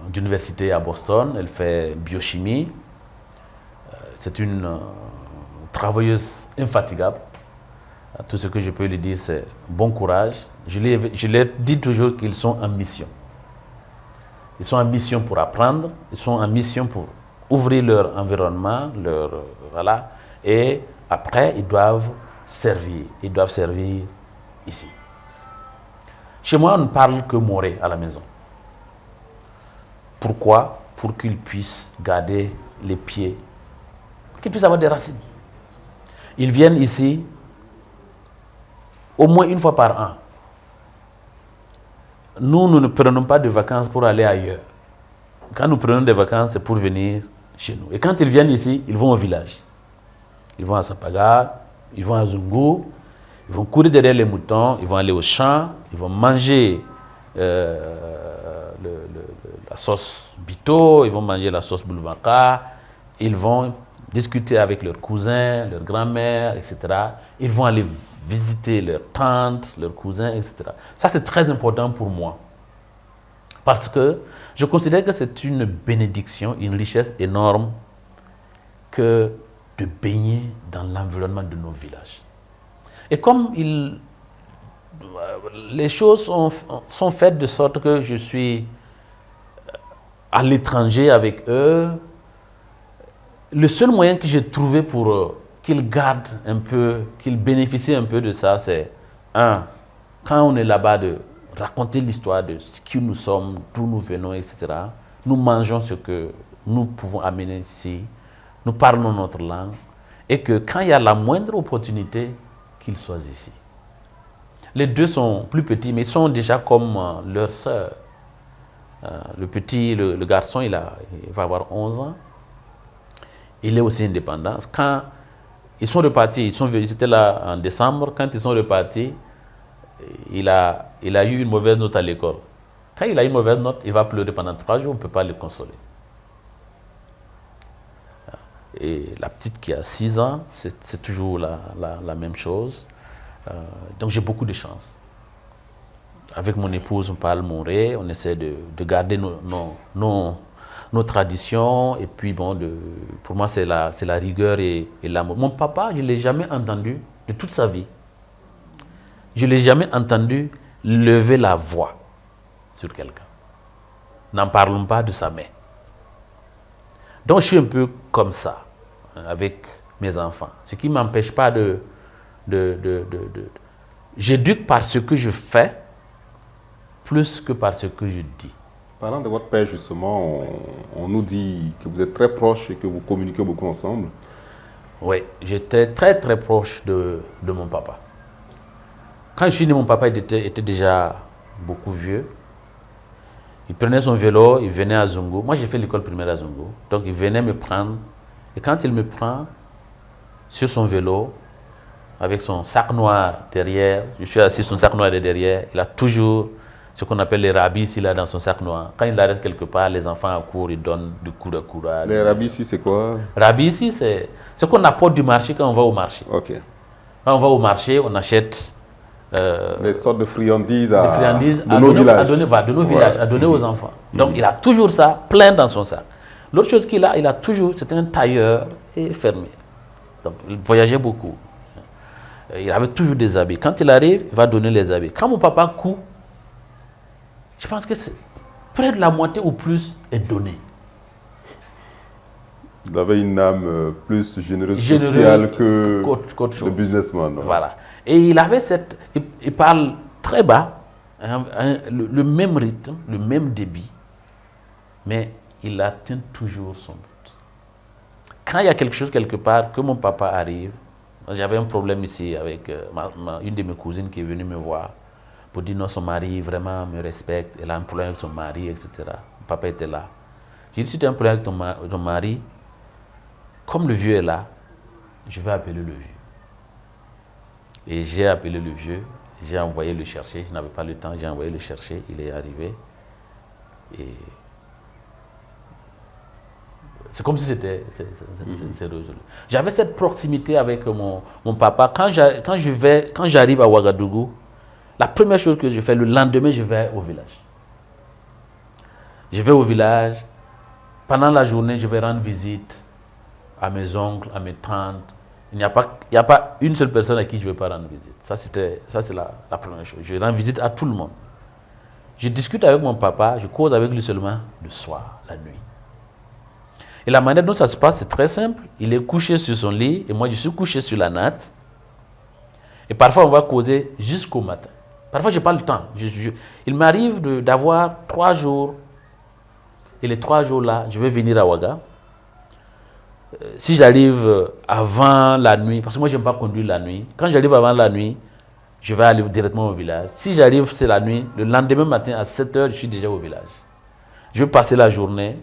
d'université à Boston, elle fait biochimie. C'est une travailleuse infatigable. Tout ce que je peux lui dire, c'est bon courage. Je leur dis toujours qu'ils sont en mission. Ils sont en mission pour apprendre, ils sont en mission pour ouvrir leur environnement, voilà, et après, ils doivent servir. Ils doivent servir ici. Chez moi, on ne parle que moré à la maison. Pourquoi? Pour qu'ils puissent garder les pieds, qu'ils puissent avoir des racines. Ils viennent ici au moins une fois par an. Nous ne prenons pas de vacances pour aller ailleurs. Quand nous prenons des vacances, c'est pour venir chez nous. Et quand ils viennent ici, ils vont au village. Ils vont à Sapaga, ils vont à Zungu, ils vont courir derrière les moutons, ils vont aller au champ, ils vont manger la sauce Bito, ils vont manger la sauce Boulevaka, ils vont discuter avec leurs cousins, leurs grands-mères, etc. Ils vont aller visiter leurs tantes, leurs cousins, etc. Ça, c'est très important pour moi. Parce que je considère que c'est une bénédiction, une richesse énorme que de baigner dans l'environnement de nos villages. Et comme les choses sont faites de sorte que je suis à l'étranger avec eux, le seul moyen que j'ai trouvé pour qu'ils gardent un peu, qu'ils bénéficient un peu de ça, c'est quand on est là-bas, de raconter l'histoire de qui nous sommes, d'où nous venons, etc. Nous mangeons ce que nous pouvons amener ici, nous parlons notre langue, et que quand il y a la moindre opportunité, qu'ils soient ici. Les 2 sont plus petits, mais ils sont déjà comme leur sœur. Le petit, le garçon, il va avoir 11 ans. Il est aussi indépendant. Quand ils sont repartis, c'était là en décembre, quand ils sont repartis, il a eu une mauvaise note à l'école. Quand il a une mauvaise note, il va pleurer pendant 3 jours, on ne peut pas le consoler. Et la petite qui a 6 ans, c'est toujours la même chose. Donc j'ai beaucoup de chance. Avec mon épouse, on parle moré, on essaie de garder nos traditions. Et puis bon, pour moi, c'est la rigueur et l'amour. Mon papa, je ne l'ai jamais entendu de toute sa vie. Je ne l'ai jamais entendu lever la voix sur quelqu'un. N'en parlons pas de sa mère. Donc je suis un peu comme ça avec mes enfants. Ce qui ne m'empêche pas j'éduque par ce que je fais plus que par ce que je dis. Parlant de votre père, justement, on nous dit que vous êtes très proches et que vous communiquez beaucoup ensemble. Oui, j'étais très très proche de mon papa. Quand je suis né, mon papa était déjà beaucoup vieux. Il prenait son vélo, il venait à Zungu. Moi, j'ai fait l'école primaire à Zungu. Donc, il venait me prendre. Et quand il me prend sur son vélo, avec son sac noir derrière, je suis assis, son sac noir est derrière, il a toujours ce qu'on appelle les rabis ici, là, dans son sac noir. Quand il arrête quelque part, les enfants accourent, ils donnent du coup de courage. Les rabis ici, c'est quoi? Rabis ici, c'est ce qu'on apporte du marché quand on va au marché. Ok. Quand on va au marché, on achète des sortes de friandises, de nos villages. De nos villages, à donner aux enfants. Donc, il a toujours ça, plein dans son sac. L'autre chose qu'il a, il a toujours, c'était un tailleur et fermier. Donc, il voyageait beaucoup. Il avait toujours des habits. Quand il arrive, il va donner les habits. Quand mon papa coud, je pense que près de la moitié ou plus est donné. Il avait une âme plus généreuse sociale que le businessman. Voilà. Et il avait il parle très bas, le même rythme, le même débit, mais il atteint toujours son but. Quand il y a quelque chose quelque part, que mon papa arrive, j'avais un problème ici avec une de mes cousines qui est venue me voir pour dire non, son mari vraiment me respecte, elle a un problème avec son mari, etc. Mon papa était là. J'ai dit, si tu as un problème avec ton mari, comme le vieux est là, je vais appeler le vieux. Et j'ai appelé le vieux, j'ai envoyé le chercher, je n'avais pas le temps, j'ai envoyé le chercher, il est arrivé. Et c'est comme si c'était résolu. J'avais cette proximité avec mon papa. Quand j'arrive à Ouagadougou, la première chose que je fais, le lendemain, je vais au village. Je vais au village. Pendant la journée, je vais rendre visite à mes oncles, à mes tantes. Il n'y a pas une seule personne à qui je ne vais pas rendre visite. Ça, c'est la première chose. Je rends visite à tout le monde. Je discute avec mon papa, je cause avec lui seulement le soir, la nuit. Et la manière dont ça se passe, c'est très simple. Il est couché sur son lit et moi, je suis couché sur la natte. Et parfois, on va causer jusqu'au matin. Parfois, je n'ai pas le temps. Il m'arrive d'avoir 3 jours. Et les 3 jours-là, je vais venir à Ouaga. Si j'arrive avant la nuit, parce que moi, je n'aime pas conduire la nuit. Quand j'arrive avant la nuit, je vais aller directement au village. Si j'arrive, c'est la nuit. Le lendemain matin, à 7 h, je suis déjà au village. Je vais passer la journée.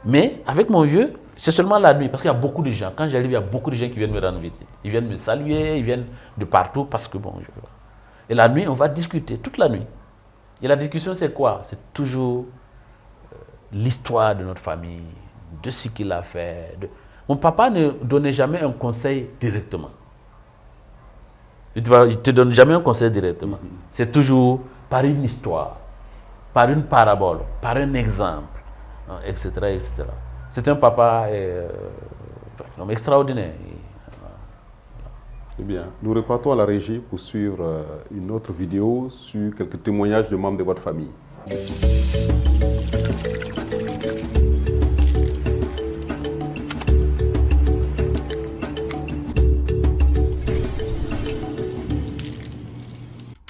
Mais avec mon vieux, c'est seulement la nuit, parce qu'il y a beaucoup de gens. Quand j'arrive, il y a beaucoup de gens qui viennent me rendre visite. Ils viennent me saluer, ils viennent de partout, parce que bon, Et la nuit, on va discuter, toute la nuit. Et la discussion, c'est quoi? C'est toujours l'histoire de notre famille, de ce qu'il a fait. Mon papa ne donnait jamais un conseil directement. Il ne te donne jamais un conseil directement. C'est toujours par une histoire, par une parabole, par un exemple, etc. etc. C'est un papa un homme extraordinaire. Eh bien, nous repartons à la régie pour suivre une autre vidéo sur quelques témoignages de membres de votre famille.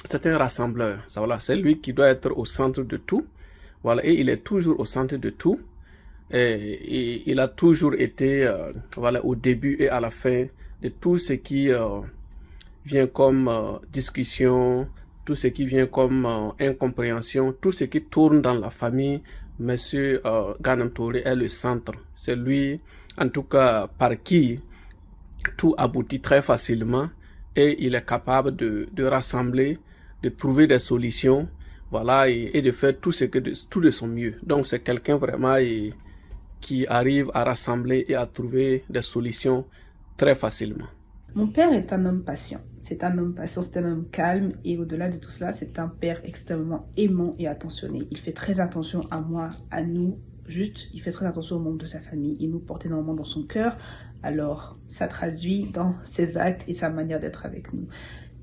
C'est un rassembleur, ça, voilà, c'est lui qui doit être au centre de tout, voilà, et il est toujours au centre de tout, et il a toujours été voilà, au début et à la fin de tout ce qui vient comme discussion, tout ce qui vient comme incompréhension, tout ce qui tourne dans la famille. Monsieur Ganem Touré est le centre, c'est lui en tout cas par qui tout aboutit très facilement, et il est capable de rassembler, de trouver des solutions, voilà, et de faire tout de son mieux. Donc c'est quelqu'un vraiment qui arrive à rassembler et à trouver des solutions très facilement. Mon père est un homme patient. C'est un homme patient, c'est un homme calme, et au-delà de tout cela, c'est un père extrêmement aimant et attentionné. Il fait très attention à moi, à nous, juste, il fait très attention aux membres de sa famille. Il nous porte énormément dans son cœur. Alors, ça traduit dans ses actes et sa manière d'être avec nous.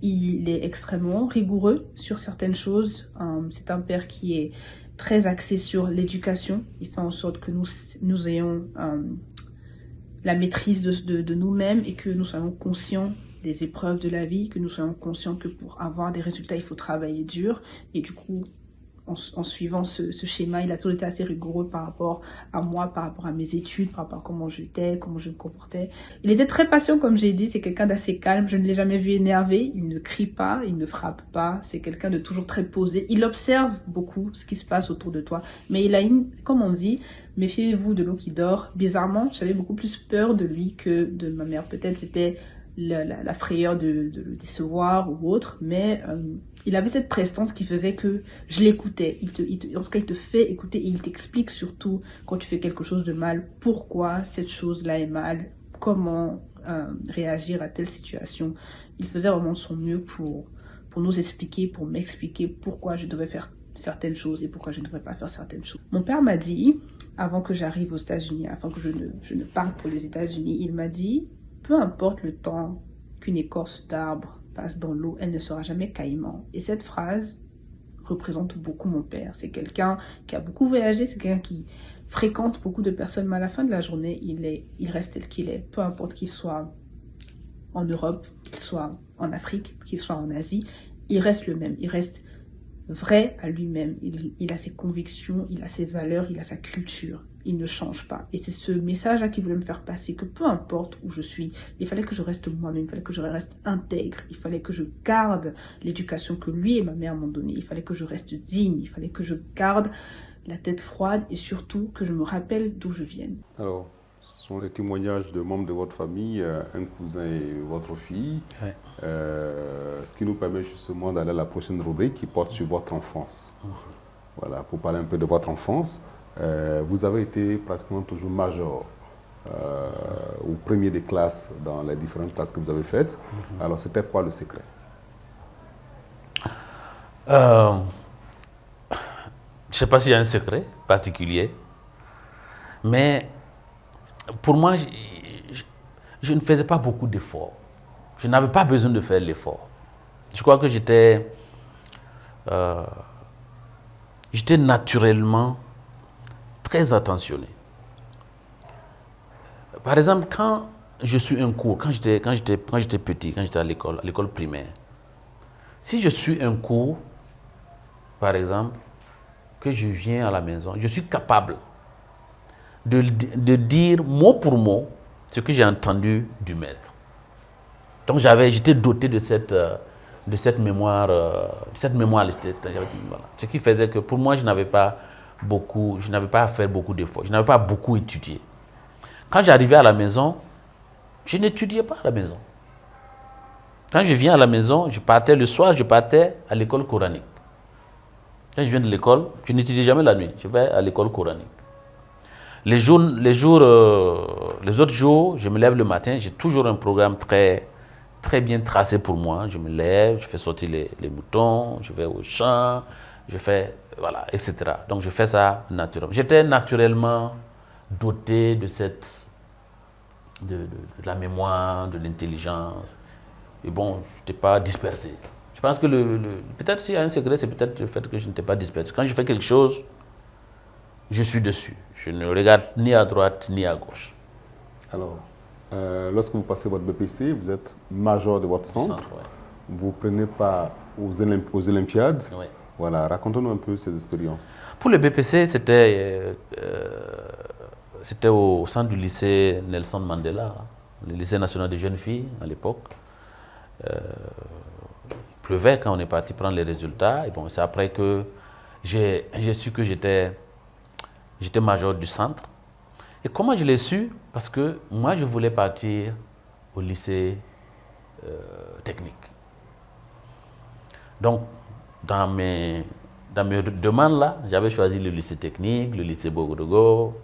Il est extrêmement rigoureux sur certaines choses. C'est un père qui est très axé sur l'éducation. Il fait en sorte que nous ayons la maîtrise de nous-mêmes et que nous soyons conscients des épreuves de la vie, que nous soyons conscients que pour avoir des résultats, il faut travailler dur. Et du coup, en suivant ce schéma, il a toujours été assez rigoureux par rapport à moi, par rapport à mes études, par rapport à comment j'étais, comment je me comportais. Il était très patient, comme j'ai dit, c'est quelqu'un d'assez calme, je ne l'ai jamais vu énervé, il ne crie pas, il ne frappe pas, c'est quelqu'un de toujours très posé. Il observe beaucoup ce qui se passe autour de toi, mais il a comme on dit, méfiez-vous de l'eau qui dort. Bizarrement, j'avais beaucoup plus peur de lui que de ma mère. Peut-être c'était la frayeur de le décevoir ou autre, mais il avait cette prestance qui faisait que je l'écoutais. En tout cas, il te fait écouter et il t'explique surtout quand tu fais quelque chose de mal, pourquoi cette chose-là est mal, comment réagir à telle situation. Il faisait vraiment son mieux pour nous expliquer, pour m'expliquer pourquoi je devais faire certaines choses et pourquoi je ne devrais pas faire certaines choses. Mon père m'a dit, avant que j'arrive aux États-Unis, avant que je ne parte pour les États-Unis, il m'a dit, peu importe le temps qu'une écorce d'arbre passe dans l'eau, elle ne sera jamais caïman. Et cette phrase représente beaucoup mon père. C'est quelqu'un qui a beaucoup voyagé, c'est quelqu'un qui fréquente beaucoup de personnes, mais à la fin de la journée, il reste tel qu'il est. Peu importe qu'il soit en Europe, qu'il soit en Afrique, qu'il soit en Asie, il reste le même. Il reste vrai à lui-même. Il a ses convictions, il a ses valeurs, il a sa culture. Il ne change pas. Et c'est ce message-là qu'il voulait me faire passer, que peu importe où je suis, il fallait que je reste moi-même, il fallait que je reste intègre, il fallait que je garde l'éducation que lui et ma mère m'ont donnée, il fallait que je reste digne, il fallait que je garde la tête froide et surtout que je me rappelle d'où je viens. Alors, ce sont les témoignages de membres de votre famille, un cousin et votre fille, Ouais. Ce qui nous permet justement d'aller à la prochaine rubrique qui porte sur votre enfance. Voilà, pour parler un peu de votre enfance. Vous avez été pratiquement toujours major ou premier des classes dans les différentes classes que vous avez faites. Alors, c'était quoi le secret? Je ne sais pas s'il y a un secret particulier, mais pour moi, je ne faisais pas beaucoup d'efforts. Je n'avais pas besoin de faire l'effort. Je crois que j'étais naturellement très attentionné. Par exemple, quand je suis un cours, quand j'étais petit, quand j'étais à l'école primaire, si je suis un cours, par exemple, que je viens à la maison, je suis capable de dire mot pour mot ce que j'ai entendu du maître. Donc j'étais doté de cette mémoire, voilà. Ce qui faisait que pour moi, je n'avais pas à faire beaucoup d'efforts, je n'avais pas beaucoup étudié. Quand j'arrivais à la maison, je n'étudiais pas à la maison. Quand je viens à la maison, le soir, je partais à l'école coranique. Quand je viens de l'école, je n'étudie jamais la nuit, je vais à l'école coranique. Les autres jours, je me lève le matin, j'ai toujours un programme très, très bien tracé pour moi. Je me lève, je fais sortir les moutons, je vais au champ, je fais, voilà, etc. Donc je fais ça naturellement. J'étais naturellement doté de la mémoire, de l'intelligence. Et bon, je n'étais pas dispersé. Je pense que peut-être s'il y a un secret, c'est peut-être le fait que je n'étais pas dispersé. Quand je fais quelque chose, je suis dessus. Je ne regarde ni à droite ni à gauche. Alors, lorsque vous passez votre BPC, vous êtes major de votre centre. Ouais. Vous ne prenez pas aux Olympiades. Ouais. Voilà, racontez-nous un peu ces expériences. Pour le BPC, c'était au centre du lycée Nelson Mandela, le lycée national des jeunes filles à l'époque. Il pleuvait quand on est parti prendre les résultats. Et bon, c'est après que j'ai su que j'étais major du centre. Et comment je l'ai su? Parce que moi, je voulais partir au lycée technique. Donc, dans mes demandes là, j'avais choisi le lycée technique, le lycée Bogorogo,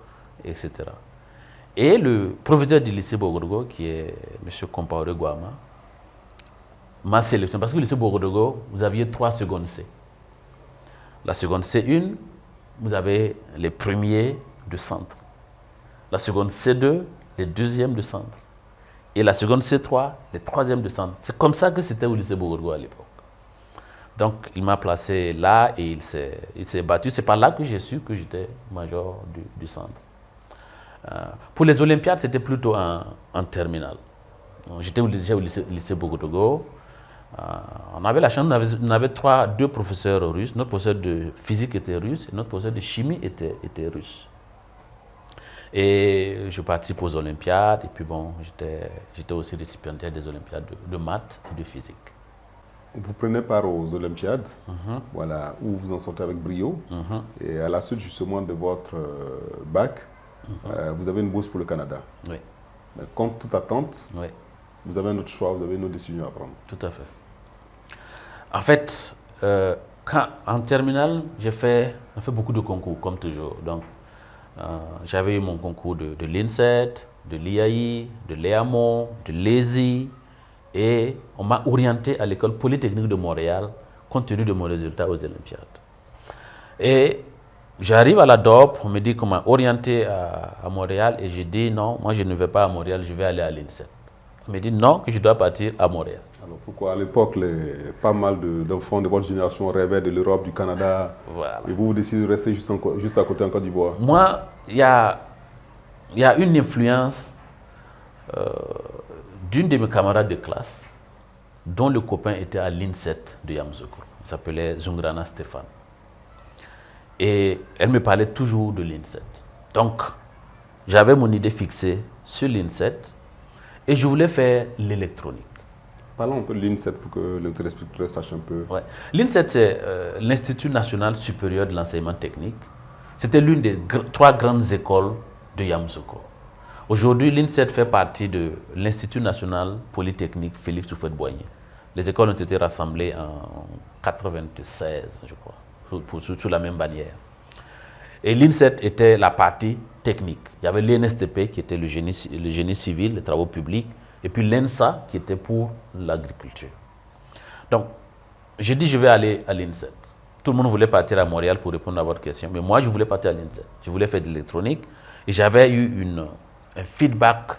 etc. Et le proviseur du lycée Bogorogo, qui est M. Compaoré Guama, m'a sélectionné. Parce que le lycée Bogorogo, vous aviez 3 secondes C. La seconde C1, vous avez les premiers de centre. La seconde C2, les deuxièmes de centre. Et la seconde C3, les troisièmes de centre. C'est comme ça que c'était au lycée Bogorogo à l'époque. Donc, il m'a placé là et il s'est battu. C'est par là que j'ai su que j'étais major du centre. Pour les Olympiades, c'était plutôt en terminale. J'étais déjà au lycée Bogotogo. On avait la chance, on avait deux professeurs russes. Notre professeur de physique était russe et notre professeur de chimie était russe. Et je participe aux Olympiades et puis bon, j'étais aussi récipiendaire des Olympiades de maths et de physique. Vous prenez part aux Olympiades, voilà, où vous en sortez avec brio. Et à la suite justement de votre bac, vous avez une bourse pour le Canada. Oui. Mais contre toute attente, Oui. vous avez un autre choix, vous avez une autre décision à prendre. Tout à fait. En fait, en terminale, j'ai fait beaucoup de concours, comme toujours. Donc, j'avais eu mon concours de l'INSET, de l'IAI, de l'EAMO, de l'ESI, et on m'a orienté à l'école polytechnique de Montréal, compte tenu de mon résultat aux Olympiades. Et j'arrive à la DOP, on me dit qu'on m'a orienté à Montréal, et j'ai dit non, moi je ne vais pas à Montréal, je vais aller à l'INSET. On me dit non, que je dois partir à Montréal. Alors pourquoi à l'époque, pas mal d'enfants de votre génération rêvaient de l'Europe, du Canada, voilà. Et vous décidez de rester juste à côté en Côte d'Ivoire? Moi, il y a une influence d'une de mes camarades de classe, dont le copain était à l'INSET de Yamoussoukro. Il s'appelait Zungrana Stéphane. Et elle me parlait toujours de l'INSET. Donc, j'avais mon idée fixée sur l'INSET et je voulais faire l'électronique. Parlons un peu de l'INSET pour que le téléspectateur sache un peu. Ouais. L'INSET, c'est l'Institut national supérieur de l'enseignement technique. C'était l'une des trois grandes écoles de Yamoussoukro. Aujourd'hui, l'INSET fait partie de l'Institut national polytechnique Félix Houphouët-Boigny. Les écoles ont été rassemblées en 1996, je crois, sous la même bannière. Et l'INSET était la partie technique. Il y avait l'INSTP qui était le génie civil, les travaux publics, et puis l'ENSA qui était pour l'agriculture. Donc, j'ai dit je vais aller à l'INSET. Tout le monde voulait partir à Montréal pour répondre à votre question, mais moi je voulais partir à l'INSET. Je voulais faire de l'électronique et j'avais eu un feedback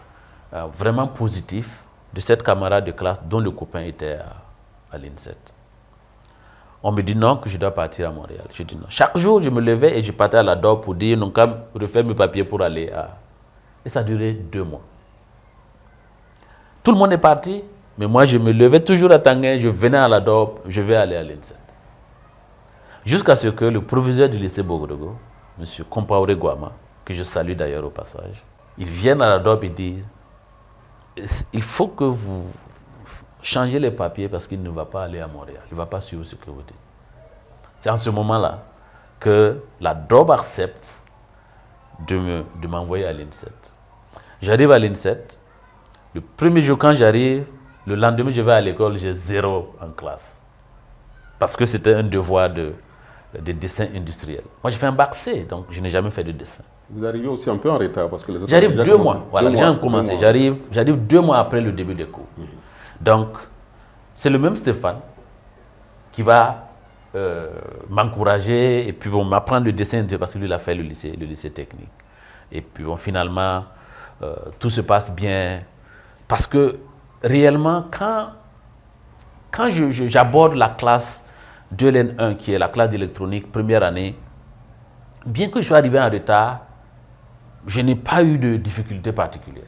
vraiment positif de cette camarade de classe dont le copain était à l'INSET. On me dit non, que je dois partir à Montréal. Je dis non. Chaque jour, je me levais et je partais à la DOP pour dire non, qu'à refaire mes papiers pour aller à... Et ça a duré 2 mois. Tout le monde est parti, mais moi je me levais toujours à Tanguay, je venais à la DOP, je vais aller à l'INSET. Jusqu'à ce que le proviseur du lycée Bogodogo, M. Compaoré Guama, que je salue d'ailleurs au passage, il vienne à la DOP et dit il faut que vous changez les papiers parce qu'il ne va pas aller à Montréal, il ne va pas suivre ce que vous dites. C'est en ce moment-là que la DOP accepte de m'envoyer à l'INSET. J'arrive à l'INSET, le premier jour quand j'arrive, le lendemain je vais à l'école, j'ai 0 en classe. Parce que c'était un devoir de dessin industriel. Moi j'ai fait un bac C, donc je n'ai jamais fait de dessin. Vous arrivez aussi un peu en retard parce que les autres... J'arrive 2 mois, voilà, les gens ont commencé. J'arrive 2 mois après le début des cours. Donc, c'est le même Stéphane qui va m'encourager et puis bon, m'apprendre le dessin parce que lui il a fait le lycée technique. Et puis bon, finalement, tout se passe bien parce que réellement, quand j'aborde la classe de LN1 qui est la classe d'électronique première année, bien que je sois arrivé en retard, je n'ai pas eu de difficultés particulières.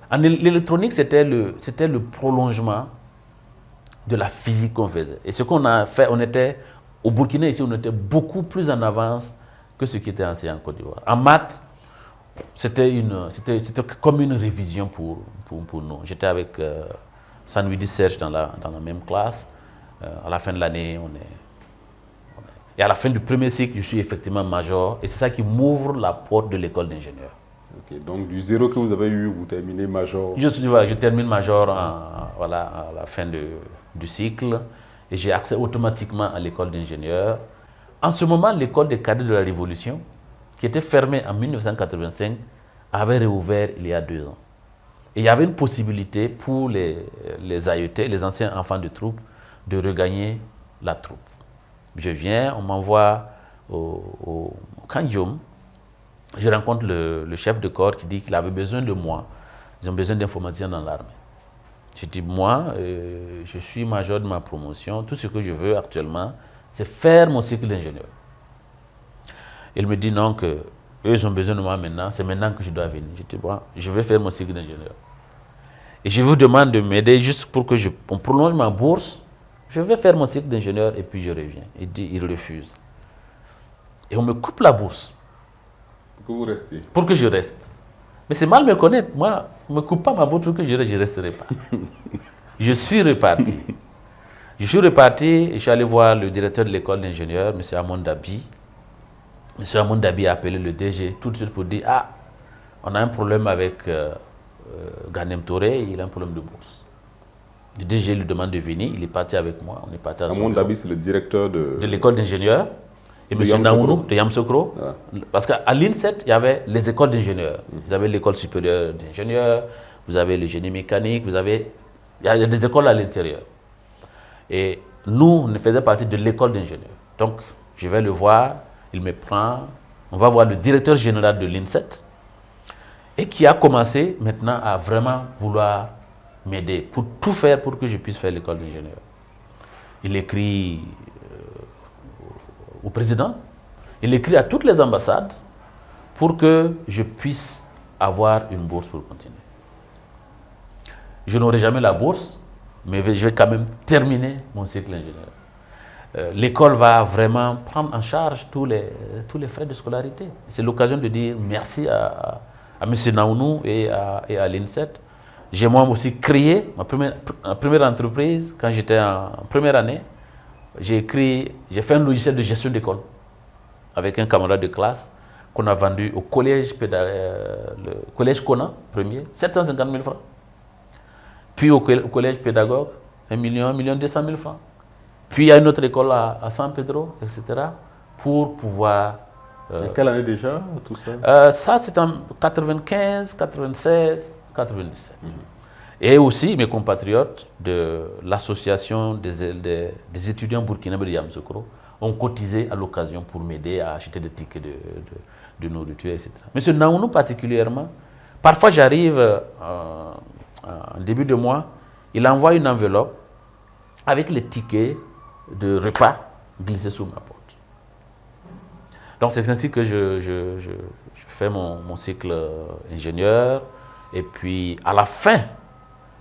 En l'électronique, c'était le prolongement de la physique qu'on faisait. Et ce qu'on a fait, on était, au Burkina ici, on était beaucoup plus en avance que ce qui était enseigné en Côte d'Ivoire. En maths, c'était comme une révision pour nous. J'étais avec Sanoudi Serge dans la même classe. À la fin de l'année, et à la fin du premier cycle, je suis effectivement major. Et c'est ça qui m'ouvre la porte de l'école d'ingénieur. Okay, donc du 0 que vous avez eu, vous terminez major. Je termine major à la fin du cycle. Et j'ai accès automatiquement à l'école d'ingénieur. En ce moment, l'école des cadets de la Révolution, qui était fermée en 1985, avait réouvert il y a 2 ans. Et il y avait une possibilité pour les AET, les anciens enfants de troupe, de regagner la troupe. Je viens, on m'envoie au Kandium. Je rencontre le chef de corps qui dit qu'il avait besoin de moi. Ils ont besoin d'informaticiens dans l'armée. Je dis, moi, je suis major de ma promotion. Tout ce que je veux actuellement, c'est faire mon cycle d'ingénieur. Il me dit non, que eux ils ont besoin de moi maintenant, c'est maintenant que je dois venir. Je dis, bon, je vais faire mon cycle d'ingénieur. Et je vous demande de m'aider juste pour que on prolonge ma bourse. Je vais faire mon cycle d'ingénieur et puis je reviens. Il refuse. Et on me coupe la bourse. Pour que vous restiez. Pour que je reste. Mais c'est mal me connaître. Moi, on ne me coupe pas ma bourse pour que je reste, je ne resterai pas. Je suis reparti. Je suis reparti et je suis allé voir le directeur de l'école d'ingénieurs, M. Amon Dabi. M. Amon Dabi a appelé le DG tout de suite pour dire, ah, on a un problème avec Ganem Touré, il a un problème de bourse. Le DG lui demande de venir, il est parti avec moi. On est parti à Amon Dabi, c'est le directeur de l'école d'ingénieurs. Et M. Naounou de Yamsokro. Ah. Parce qu'à l'INSET, il y avait les écoles d'ingénieurs. Vous avez l'école supérieure d'ingénieurs, vous avez le génie mécanique, il y a des écoles à l'intérieur. Et nous, on faisait partie de l'école d'ingénieurs. Donc, je vais le voir, il me prend, on va voir le directeur général de l'INSET, et qui a commencé maintenant à vraiment vouloir m'aider, pour tout faire pour que je puisse faire l'école d'ingénieurs. Il écrit au président, il écrit à toutes les ambassades pour que je puisse avoir une bourse pour continuer. Je n'aurai jamais la bourse, mais je vais quand même terminer mon cycle ingénieur. L'école va vraiment prendre en charge tous les frais de scolarité. C'est l'occasion de dire merci à M. Naounou et à l'INSET. J'ai moi aussi créé ma première entreprise quand j'étais en première année. J'ai fait un logiciel de gestion d'école avec un camarade de classe qu'on a vendu au collège, le collège Kona, premier, 750 000 francs. Puis au collège pédagogue, 1 200 000 francs. Puis il y a une autre école à San Pedro, etc. pour pouvoir... quelle année déjà, tout ça? Ça, c'est en 95, 96, 97. Et aussi mes compatriotes de l'association des étudiants burkinabés de Yamoussoukro ont cotisé à l'occasion pour m'aider à acheter des tickets de nourriture, etc. Monsieur Naounou particulièrement, parfois j'arrive en début de mois, il envoie une enveloppe avec les tickets de repas glissés sous ma porte. Donc c'est ainsi que je fais mon cycle ingénieur. Et puis à la fin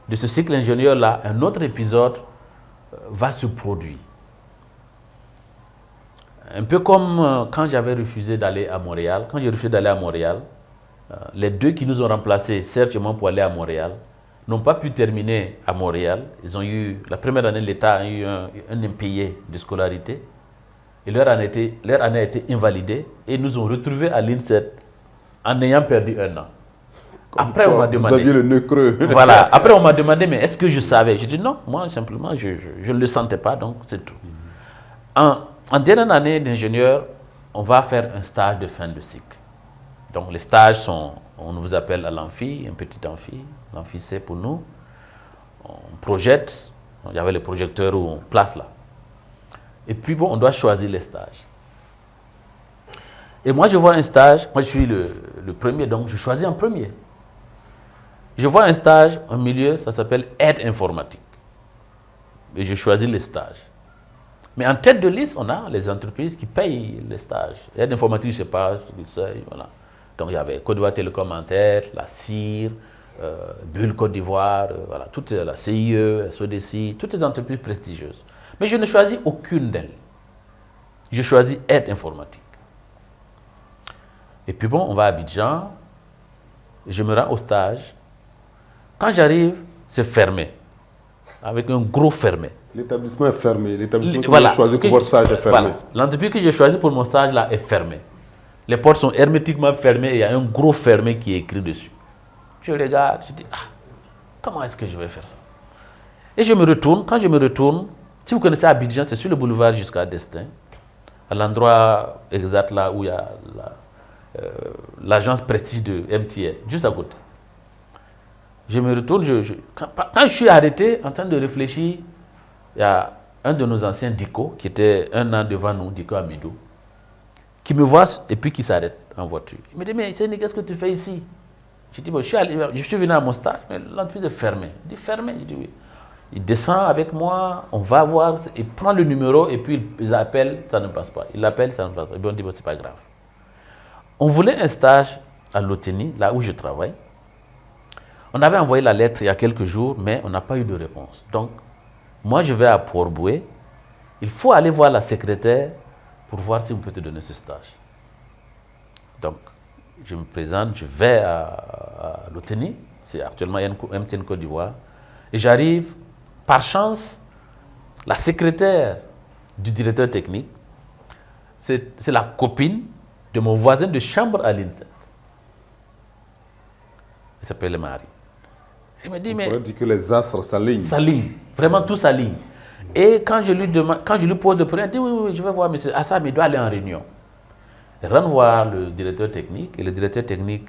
de ce cycle ingénieur-là, un autre épisode va se produire. Un peu comme quand j'avais refusé d'aller à Montréal. Quand j'ai refusé d'aller à Montréal, les deux qui nous ont remplacés, certainement pour aller à Montréal, n'ont pas pu terminer à Montréal. Ils ont eu, la première année, l'État a eu un impayé de scolarité. Et leur année a été invalidée. Et ils nous ont retrouvés à l'INSET en ayant perdu 1 an. Après, on m'a demandé. Vous aviez le nœud creux. Voilà. Après, on m'a demandé, mais est-ce que je savais? J'ai dit non, moi, simplement, je ne le sentais pas, donc c'est tout. En dernière année d'ingénieur, on va faire un stage de fin de cycle. Donc, les stages sont, on vous appelle à l'amphi, un petit amphi. L'amphi, c'est pour nous. On projette. Il y avait les projecteurs où on place là. Et puis, bon, on doit choisir les stages. Et moi, je vois un stage. Moi, je suis le premier, donc je choisis en premier. Je vois un stage en milieu, ça s'appelle aide informatique. Et je choisis les stages. Mais en tête de liste, on a les entreprises qui payent les stages. Aide informatique, je ne sais pas, voilà. Donc il y avait Côte d'Ivoire Télécom en tête, la CIR, Bulle Côte d'Ivoire, voilà, toute la CIE, la SODECI, toutes les entreprises prestigieuses. Mais je ne choisis aucune d'elles. Je choisis aide informatique. Et puis bon, on va à Abidjan, je me rends au stage. Quand j'arrive, c'est fermé, avec un gros fermé. L'établissement est fermé. L'établissement que voilà, vous avez choisi pour votre stage est fermé. Voilà. L'entreprise que j'ai choisie pour mon stage là est fermée. Les portes sont hermétiquement fermées et il y a un gros fermé qui est écrit dessus. Je regarde, je dis, comment est-ce que je vais faire ça? Et je me retourne. Quand je me retourne, si vous connaissez Abidjan, c'est sur le boulevard jusqu'à Destin, à l'endroit exact là où il y a l'agence Prestige de MTN, juste à côté. Je me retourne, quand je suis arrêté en train de réfléchir, il y a un de nos anciens DICO, qui était 1 an devant nous, DICO Amidou, qui me voit et puis qui s'arrête en voiture. Il me dit, mais Séni, qu'est-ce que tu fais ici? Je dis, bon, je suis venu à mon stage, mais l'entreprise est fermée. Il dit, fermée? Je dis, oui. Il descend avec moi, on va voir, il prend le numéro et puis il appelle, ça ne passe pas. Il appelle, ça ne passe pas. Et puis on dit, bon, c'est pas grave. On voulait un stage à l'Oteni, là où je travaille. On avait envoyé la lettre il y a quelques jours, mais on n'a pas eu de réponse. Donc, moi, je vais à Port-Boué. Il faut aller voir la secrétaire pour voir si on peut te donner ce stage. Donc, je me présente, je vais à l'Oteni, c'est actuellement MTN Côte d'Ivoire, et j'arrive, par chance, la secrétaire du directeur technique, c'est la copine de mon voisin de chambre à l'INSET. Il s'appelle Marie. Il me dit, On mais... pourrait dire que les astres s'alignent. S'alignent, vraiment tout s'aligne. Et quand je lui pose le problème, il dit, oui, je vais voir monsieur Assam, il doit aller en réunion. Il rentre voir le directeur technique, et le directeur technique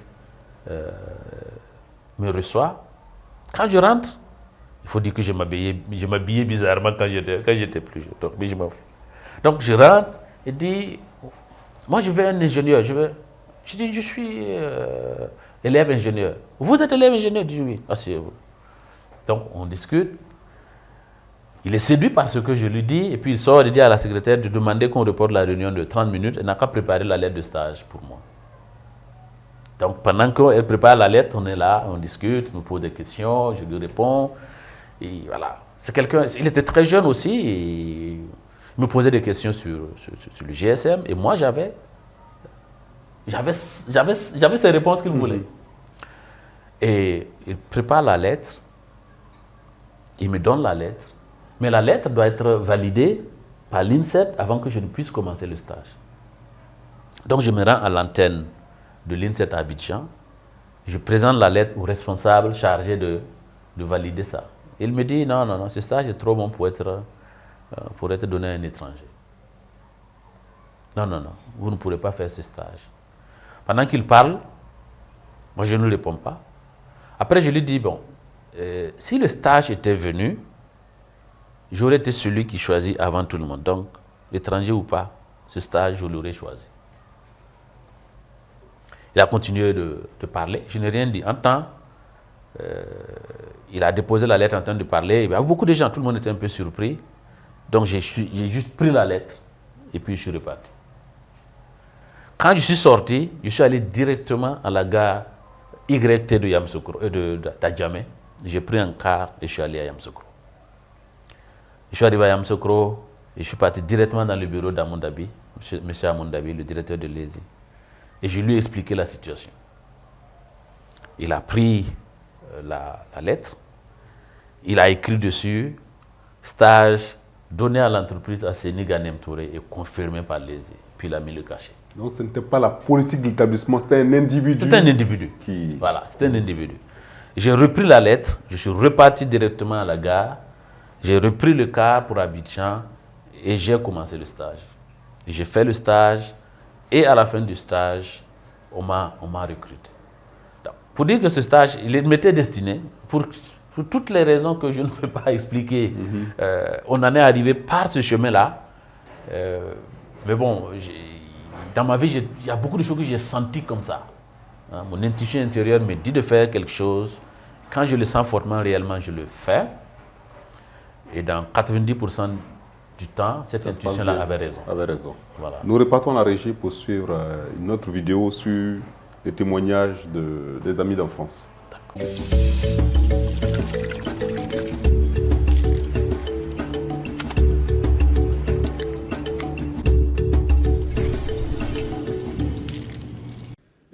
me reçoit. Quand je rentre, il faut dire que je m'habillais bizarrement quand j'étais plus jeune. Donc, mais je m'en fous. Donc je rentre et dis, moi je veux un ingénieur. Je dis, je suis élève ingénieur. Vous êtes élève ingénieur? Je dis oui. Asseyez-vous. Donc on discute. Il est séduit par ce que je lui dis et puis il sort et dit à la secrétaire de demander qu'on reporte la réunion de 30 minutes. Elle n'a qu'à préparer la lettre de stage pour moi. Donc pendant qu'elle prépare la lettre, on est là, on discute, on me pose des questions, je lui réponds. Et voilà. C'est quelqu'un, il était très jeune aussi, et il me posait des questions sur le GSM et moi j'avais ces réponses qu'il voulait. Et il prépare la lettre, il me donne la lettre, mais la lettre doit être validée par l'INSET avant que je ne puisse commencer le stage. Donc je me rends à l'antenne de l'INSET à Abidjan, je présente la lettre au responsable chargé de valider ça. Il me dit, non, ce stage est trop bon pour être donné à un étranger. Non, vous ne pourrez pas faire ce stage. Pendant qu'il parle, moi je ne réponds pas. Après je lui dis, bon, si le stage était venu, j'aurais été celui qui choisit avant tout le monde. Donc, étranger ou pas, ce stage, je l'aurais choisi. Il a continué de parler, je n'ai rien dit. En temps, il a déposé la lettre en train de parler. Il y avait beaucoup de gens, tout le monde était un peu surpris. Donc j'ai juste pris la lettre et puis je suis reparti. Quand je suis sorti, je suis allé directement à la gare YT de Yamoussoukro, d'Adjamé. J'ai pris un car et je suis allé à Yamoussoukro. Je suis arrivé à Yamoussoukro et je suis parti directement dans le bureau d'Amondabi, M. Amondabi, le directeur de l'ESI. Et je lui ai expliqué la situation. Il a pris la lettre, il a écrit dessus stage donné à l'entreprise Asseni Ganem Touré et confirmé par l'ESI. Puis il a mis le cachet. Donc ce n'était pas la politique de l'établissement, c'était un individu. C'était un individu. Voilà, c'était un individu. J'ai repris la lettre, je suis reparti directement à la gare, j'ai repris le car pour Abidjan et j'ai commencé le stage. J'ai fait le stage et à la fin du stage, on m'a recruté. Donc, pour dire que ce stage, il m'était destiné, pour toutes les raisons que je ne peux pas expliquer, on en est arrivé par ce chemin-là. Mais bon, dans ma vie, il y a beaucoup de choses que j'ai senties comme ça. Hein, mon intuition intérieure me dit de faire quelque chose. Quand je le sens fortement, réellement, je le fais. Et dans 90% du temps, cette intuition-là avait raison. Voilà. Nous repartons à la régie pour suivre une autre vidéo sur les témoignages des amis d'enfance. D'accord.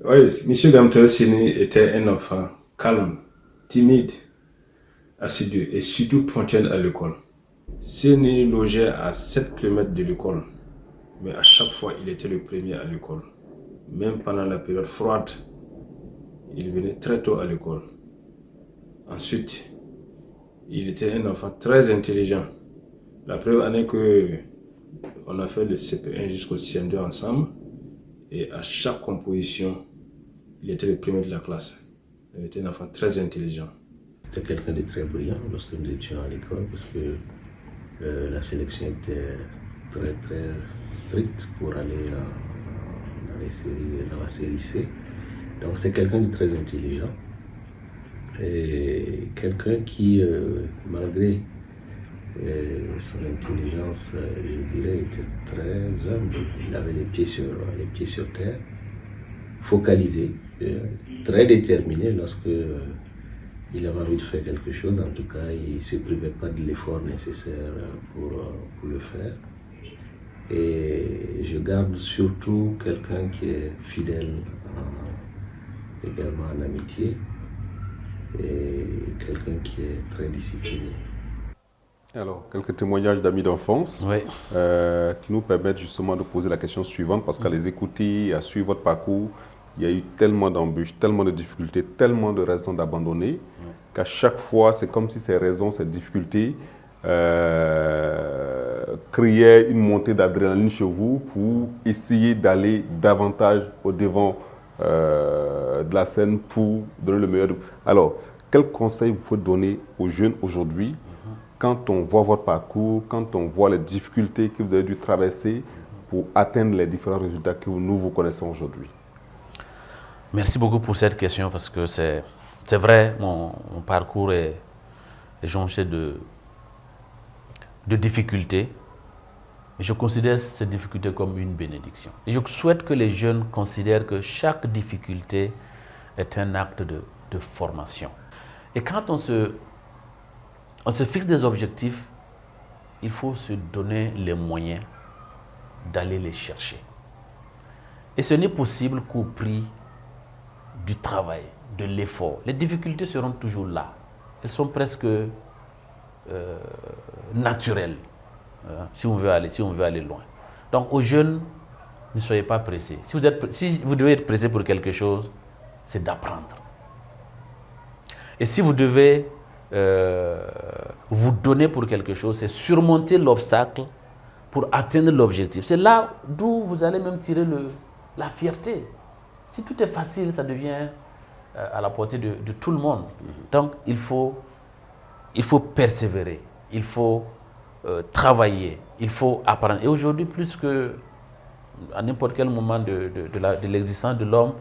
Oui, M. Gamteur Sini était un enfant calme, timide, assidu et surtout ponctuel à l'école. Sini logeait à 7 km de l'école, mais à chaque fois il était le premier à l'école. Même pendant la période froide, il venait très tôt à l'école. Ensuite, il était un enfant très intelligent. La première année qu'on a fait le CP1 jusqu'au CM2 ensemble, et à chaque composition, il était le premier de la classe. Il était un enfant très intelligent. C'était quelqu'un de très brillant lorsque nous étions à l'école parce que la sélection était très très stricte pour aller dans la série C. Donc c'est quelqu'un de très intelligent et quelqu'un qui, malgré son intelligence, je dirais, était très humble. Il avait les pieds sur terre, focalisé, très déterminé lorsque il avait envie de faire quelque chose. En tout cas, il ne se privait pas de l'effort nécessaire pour le faire. Et je garde surtout quelqu'un qui est fidèle également en amitié et quelqu'un qui est très discipliné. Alors, quelques témoignages d'amis d'enfance qui nous permettent justement de poser la question suivante, parce qu'à les écouter, à suivre votre parcours, il y a eu tellement d'embûches, tellement de difficultés, tellement de raisons d'abandonner, qu'à chaque fois, c'est comme si ces raisons, ces difficultés créaient une montée d'adrénaline chez vous pour essayer d'aller davantage au-devant de la scène pour donner le meilleur. Alors, quel conseil vous faut donner aux jeunes aujourd'hui quand on voit votre parcours, quand on voit les difficultés que vous avez dû traverser pour atteindre les différents résultats que nous vous connaissons aujourd'hui? Merci beaucoup pour cette question parce que c'est vrai, mon parcours est jonché de difficultés. Je considère ces difficultés comme une bénédiction. Et je souhaite que les jeunes considèrent que chaque difficulté est un acte de formation. Et quand on se fixe des objectifs, il faut se donner les moyens d'aller les chercher. Et ce n'est possible qu'au prix du travail, de l'effort. Les difficultés seront toujours là. Elles sont presque naturelles, si on veut aller loin. Donc aux jeunes, ne soyez pas pressés. Si vous devez être pressé pour quelque chose, c'est d'apprendre. Et si vous devez vous donner pour quelque chose, c'est surmonter l'obstacle pour atteindre l'objectif. C'est là d'où vous allez même tirer la fierté. Si tout est facile, ça devient à la portée de tout le monde. Donc il faut persévérer, il faut travailler, il faut apprendre. Et aujourd'hui, plus qu'à n'importe quel moment de l'existence de l'homme,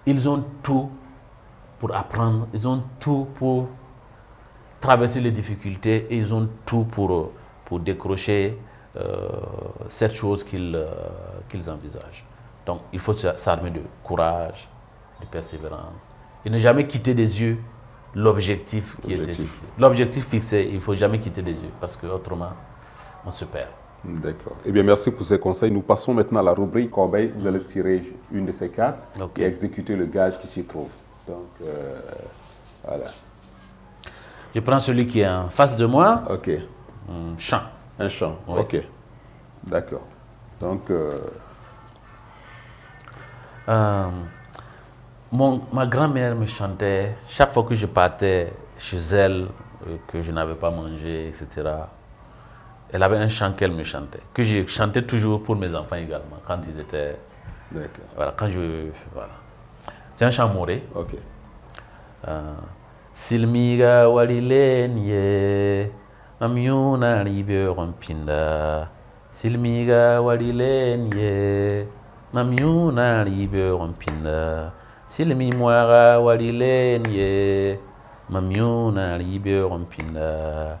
ils ont tout pour apprendre, ils ont tout pour traverser les difficultés et ils ont tout pour décrocher cette chose qu'ils envisagent. Donc il faut s'armer de courage, de persévérance et ne jamais quitter des yeux l'objectif qui était fixé. L'objectif fixé, il ne faut jamais quitter des yeux parce qu'autrement, on se perd. D'accord. Eh bien, merci pour ces conseils. Nous passons maintenant à la rubrique Corbeil. Vous allez tirer une de ces cartes et exécuter le gage qui s'y trouve. Donc, voilà. Je prends celui qui est en face de moi. Ok. Un chant. Un chant, oui. Ok. D'accord. Donc... ma grand-mère me chantait, chaque fois que je partais chez elle, que je n'avais pas mangé, etc. Elle avait un chant qu'elle me chantait, que je chantais toujours pour mes enfants également, quand ils étaient... D'accord. Voilà, voilà. C'est un chant moré. Ok. Silmiga walilenye, amyuna libe rompinda. Silmiga walilenye, amyuna libe rompinda. Silmi mwara walilenye, mamyuna libe rompinda.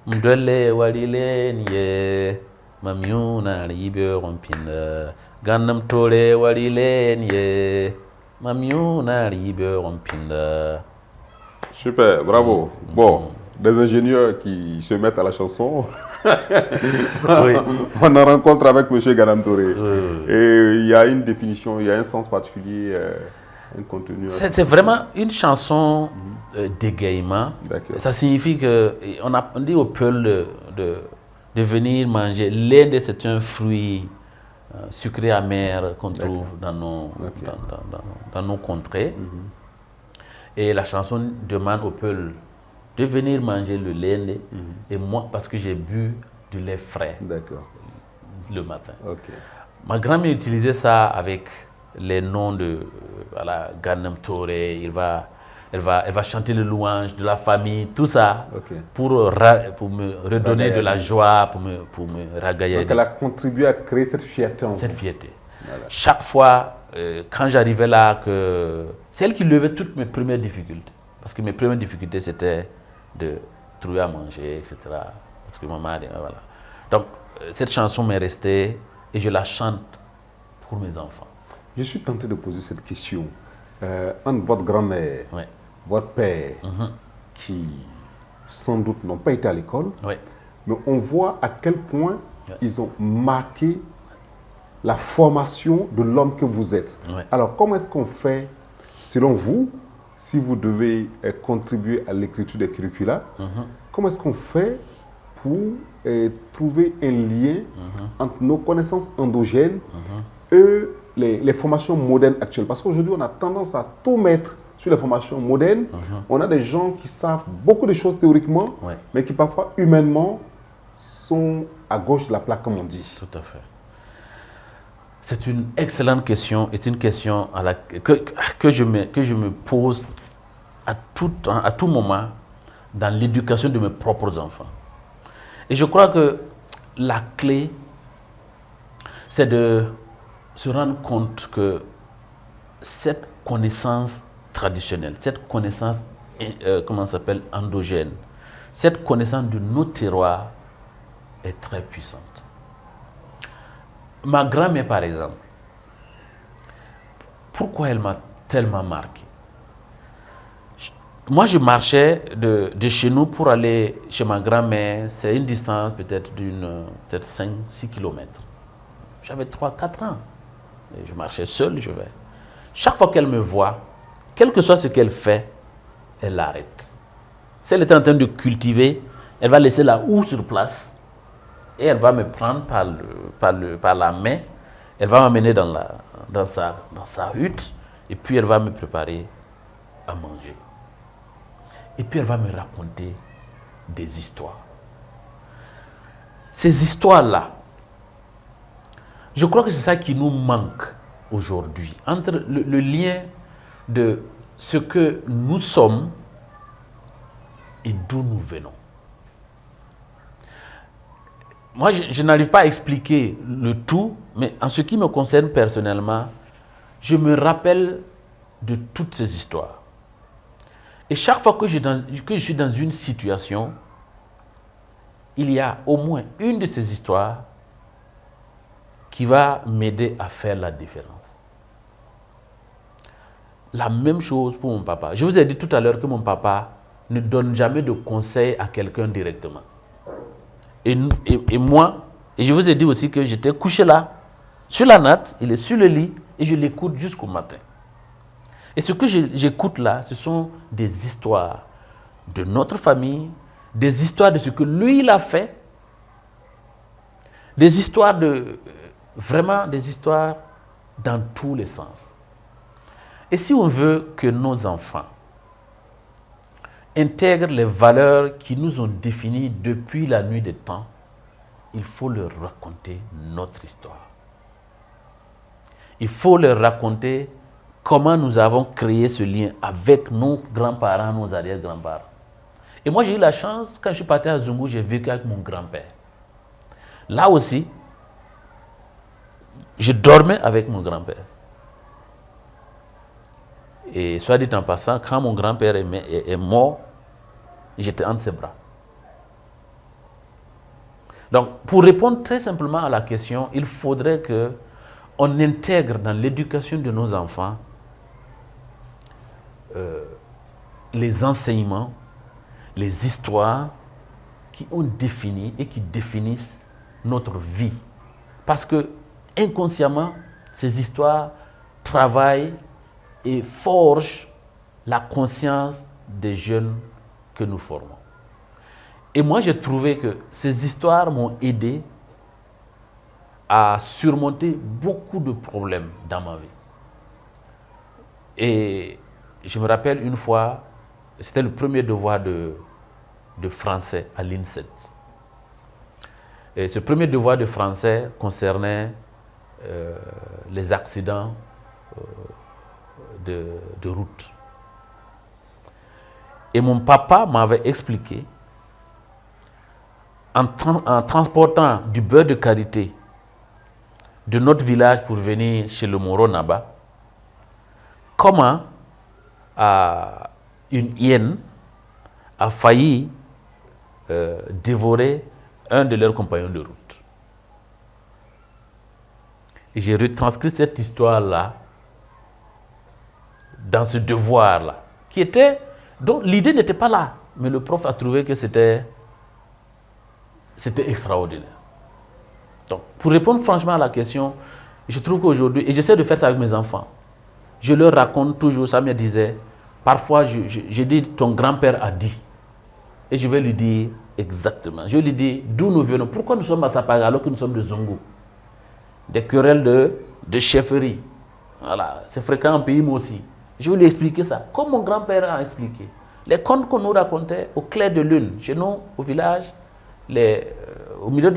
Mdwele walilenye, mamyuna libe rompinda. Ganam tole walilenye, mamyuna libe rompinda. Super, bravo. Bon, des ingénieurs qui se mettent à la chanson. Oui. On en rencontre avec M. Ganam Touré. Et il y a une définition, il y a un sens particulier, un contenu. C'est vraiment une chanson d'égaiement. Ça signifie qu'on dit au peuple de venir manger. L'aide, c'est un fruit sucré amer qu'on trouve dans nos contrées. Et la chanson demande au peuple de venir manger le lait. Et moi, parce que j'ai bu du lait frais le matin. Ma grand-mère utilisait ça avec les noms de Ganam Touré. Elle va chanter le louange de la famille, tout ça, pour me redonner de la joie, pour me ragailler. Donc elle a contribué à créer cette fierté. Cette fierté. Voilà. Chaque fois quand j'arrivais là, c'est elle qui levait toutes mes premières difficultés. Parce que mes premières difficultés, c'était de trouver à manger, etc. Parce que maman, voilà. Donc, cette chanson m'est restée et je la chante pour mes enfants. Je suis tenté de poser cette question. Entre votre grand-mère, votre père, qui sans doute n'ont pas été à l'école, mais on voit à quel point ils ont marqué la formation de l'homme que vous êtes. Alors, comment est-ce qu'on fait, selon vous, si vous devez contribuer à l'écriture des curricula, comment est-ce qu'on fait pour trouver un lien entre nos connaissances endogènes et les formations modernes actuelles? Parce qu'aujourd'hui, on a tendance à tout mettre sur les formations modernes. On a des gens qui savent beaucoup de choses théoriquement, mais qui parfois, humainement, sont à gauche de la plaque, comme on dit. Tout à fait. C'est une excellente question. C'est une question que je me pose à tout moment dans l'éducation de mes propres enfants. Et je crois que la clé, c'est de se rendre compte que cette connaissance traditionnelle, cette connaissance endogène, cette connaissance de nos terroirs est très puissante. Ma grand-mère, par exemple, pourquoi elle m'a tellement marqué? Moi, je marchais de chez nous pour aller chez ma grand-mère. C'est une distance peut-être peut-être 5-6 km. J'avais 3-4 ans. Et je marchais seul, je vais. Chaque fois qu'elle me voit, quel que soit ce qu'elle fait, elle l'arrête. Si elle est en train de cultiver, elle va laisser la houe sur place et elle va me prendre par la main. Elle va m'amener dans sa hutte et puis elle va me préparer à manger. Et puis elle va me raconter des histoires. Ces histoires-là, je crois que c'est ça qui nous manque aujourd'hui, entre le lien de ce que nous sommes et d'où nous venons. Moi, je n'arrive pas à expliquer le tout, mais en ce qui me concerne personnellement, je me rappelle de toutes ces histoires. Et chaque fois que je suis dans une situation, il y a au moins une de ces histoires qui va m'aider à faire la différence. La même chose pour mon papa. Je vous ai dit tout à l'heure que mon papa ne donne jamais de conseils à quelqu'un directement. Et moi, et je vous ai dit aussi que j'étais couché là, sur la natte, il est sur le lit, et je l'écoute jusqu'au matin. Et ce que j'écoute là, ce sont des histoires de notre famille, des histoires de ce que lui, il a fait, des histoires vraiment des histoires dans tous les sens. Et si on veut que nos enfants intègrent les valeurs qui nous ont définies depuis la nuit des temps, il faut leur raconter notre histoire. Il faut leur raconter comment nous avons créé ce lien avec nos grands-parents, nos arrière-grands-parents. Et moi, j'ai eu la chance, quand je suis parti à Zungu, j'ai vécu avec mon grand-père. Là aussi, je dormais avec mon grand-père. Et soit dit en passant, quand mon grand-père est mort, j'étais entre ses bras. Donc, pour répondre très simplement à la question, il faudrait qu'on intègre dans l'éducation de nos enfants les enseignements, les histoires qui ont défini et qui définissent notre vie. Parce que inconsciemment, ces histoires travaillent et forgent la conscience des jeunes que nous formons. Et moi, j'ai trouvé que ces histoires m'ont aidé à surmonter beaucoup de problèmes dans ma vie. Et je me rappelle une fois, c'était le premier devoir de français à l'INSET. Et ce premier devoir de français concernait les accidents de route. Et mon papa m'avait expliqué, en transportant du beurre de karité de notre village pour venir chez le Moro Naba, comment une hyène a failli dévorer un de leurs compagnons de route. Et j'ai retranscrit cette histoire-là dans ce devoir-là, qui était, donc l'idée n'était pas là, mais le prof a trouvé que c'était extraordinaire. Donc, pour répondre franchement à la question, je trouve qu'aujourd'hui, et j'essaie de faire ça avec mes enfants, je leur raconte toujours, ça me disait, parfois je dis ton grand-père a dit, et je vais lui dire exactement, je lui dis d'où nous venons, pourquoi nous sommes à Sapaga alors que nous sommes de Zongo, des querelles de chefferie, voilà, c'est fréquent en pays moi aussi. Je vais lui expliquer ça, comme mon grand-père a expliqué. Les contes qu'on nous racontait au clair de lune, chez nous, au village, au milieu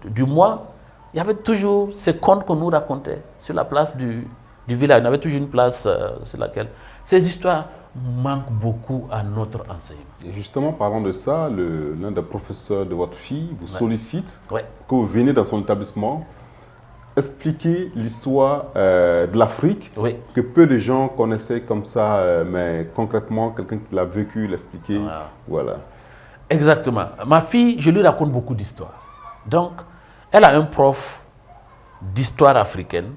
du mois, il y avait toujours ces contes qu'on nous racontait sur la place du village. On avait toujours une place sur laquelle ces histoires manquent beaucoup à notre enseignement. Et justement, parlant de ça, l'un des professeurs de votre fille vous sollicite que vous venez dans son établissement expliquer l'histoire de l'Afrique que peu de gens connaissaient comme ça, mais concrètement, quelqu'un qui l'a vécu, l'expliquer. Voilà. Exactement. Ma fille, je lui raconte beaucoup d'histoires. Donc, elle a un prof d'histoire africaine,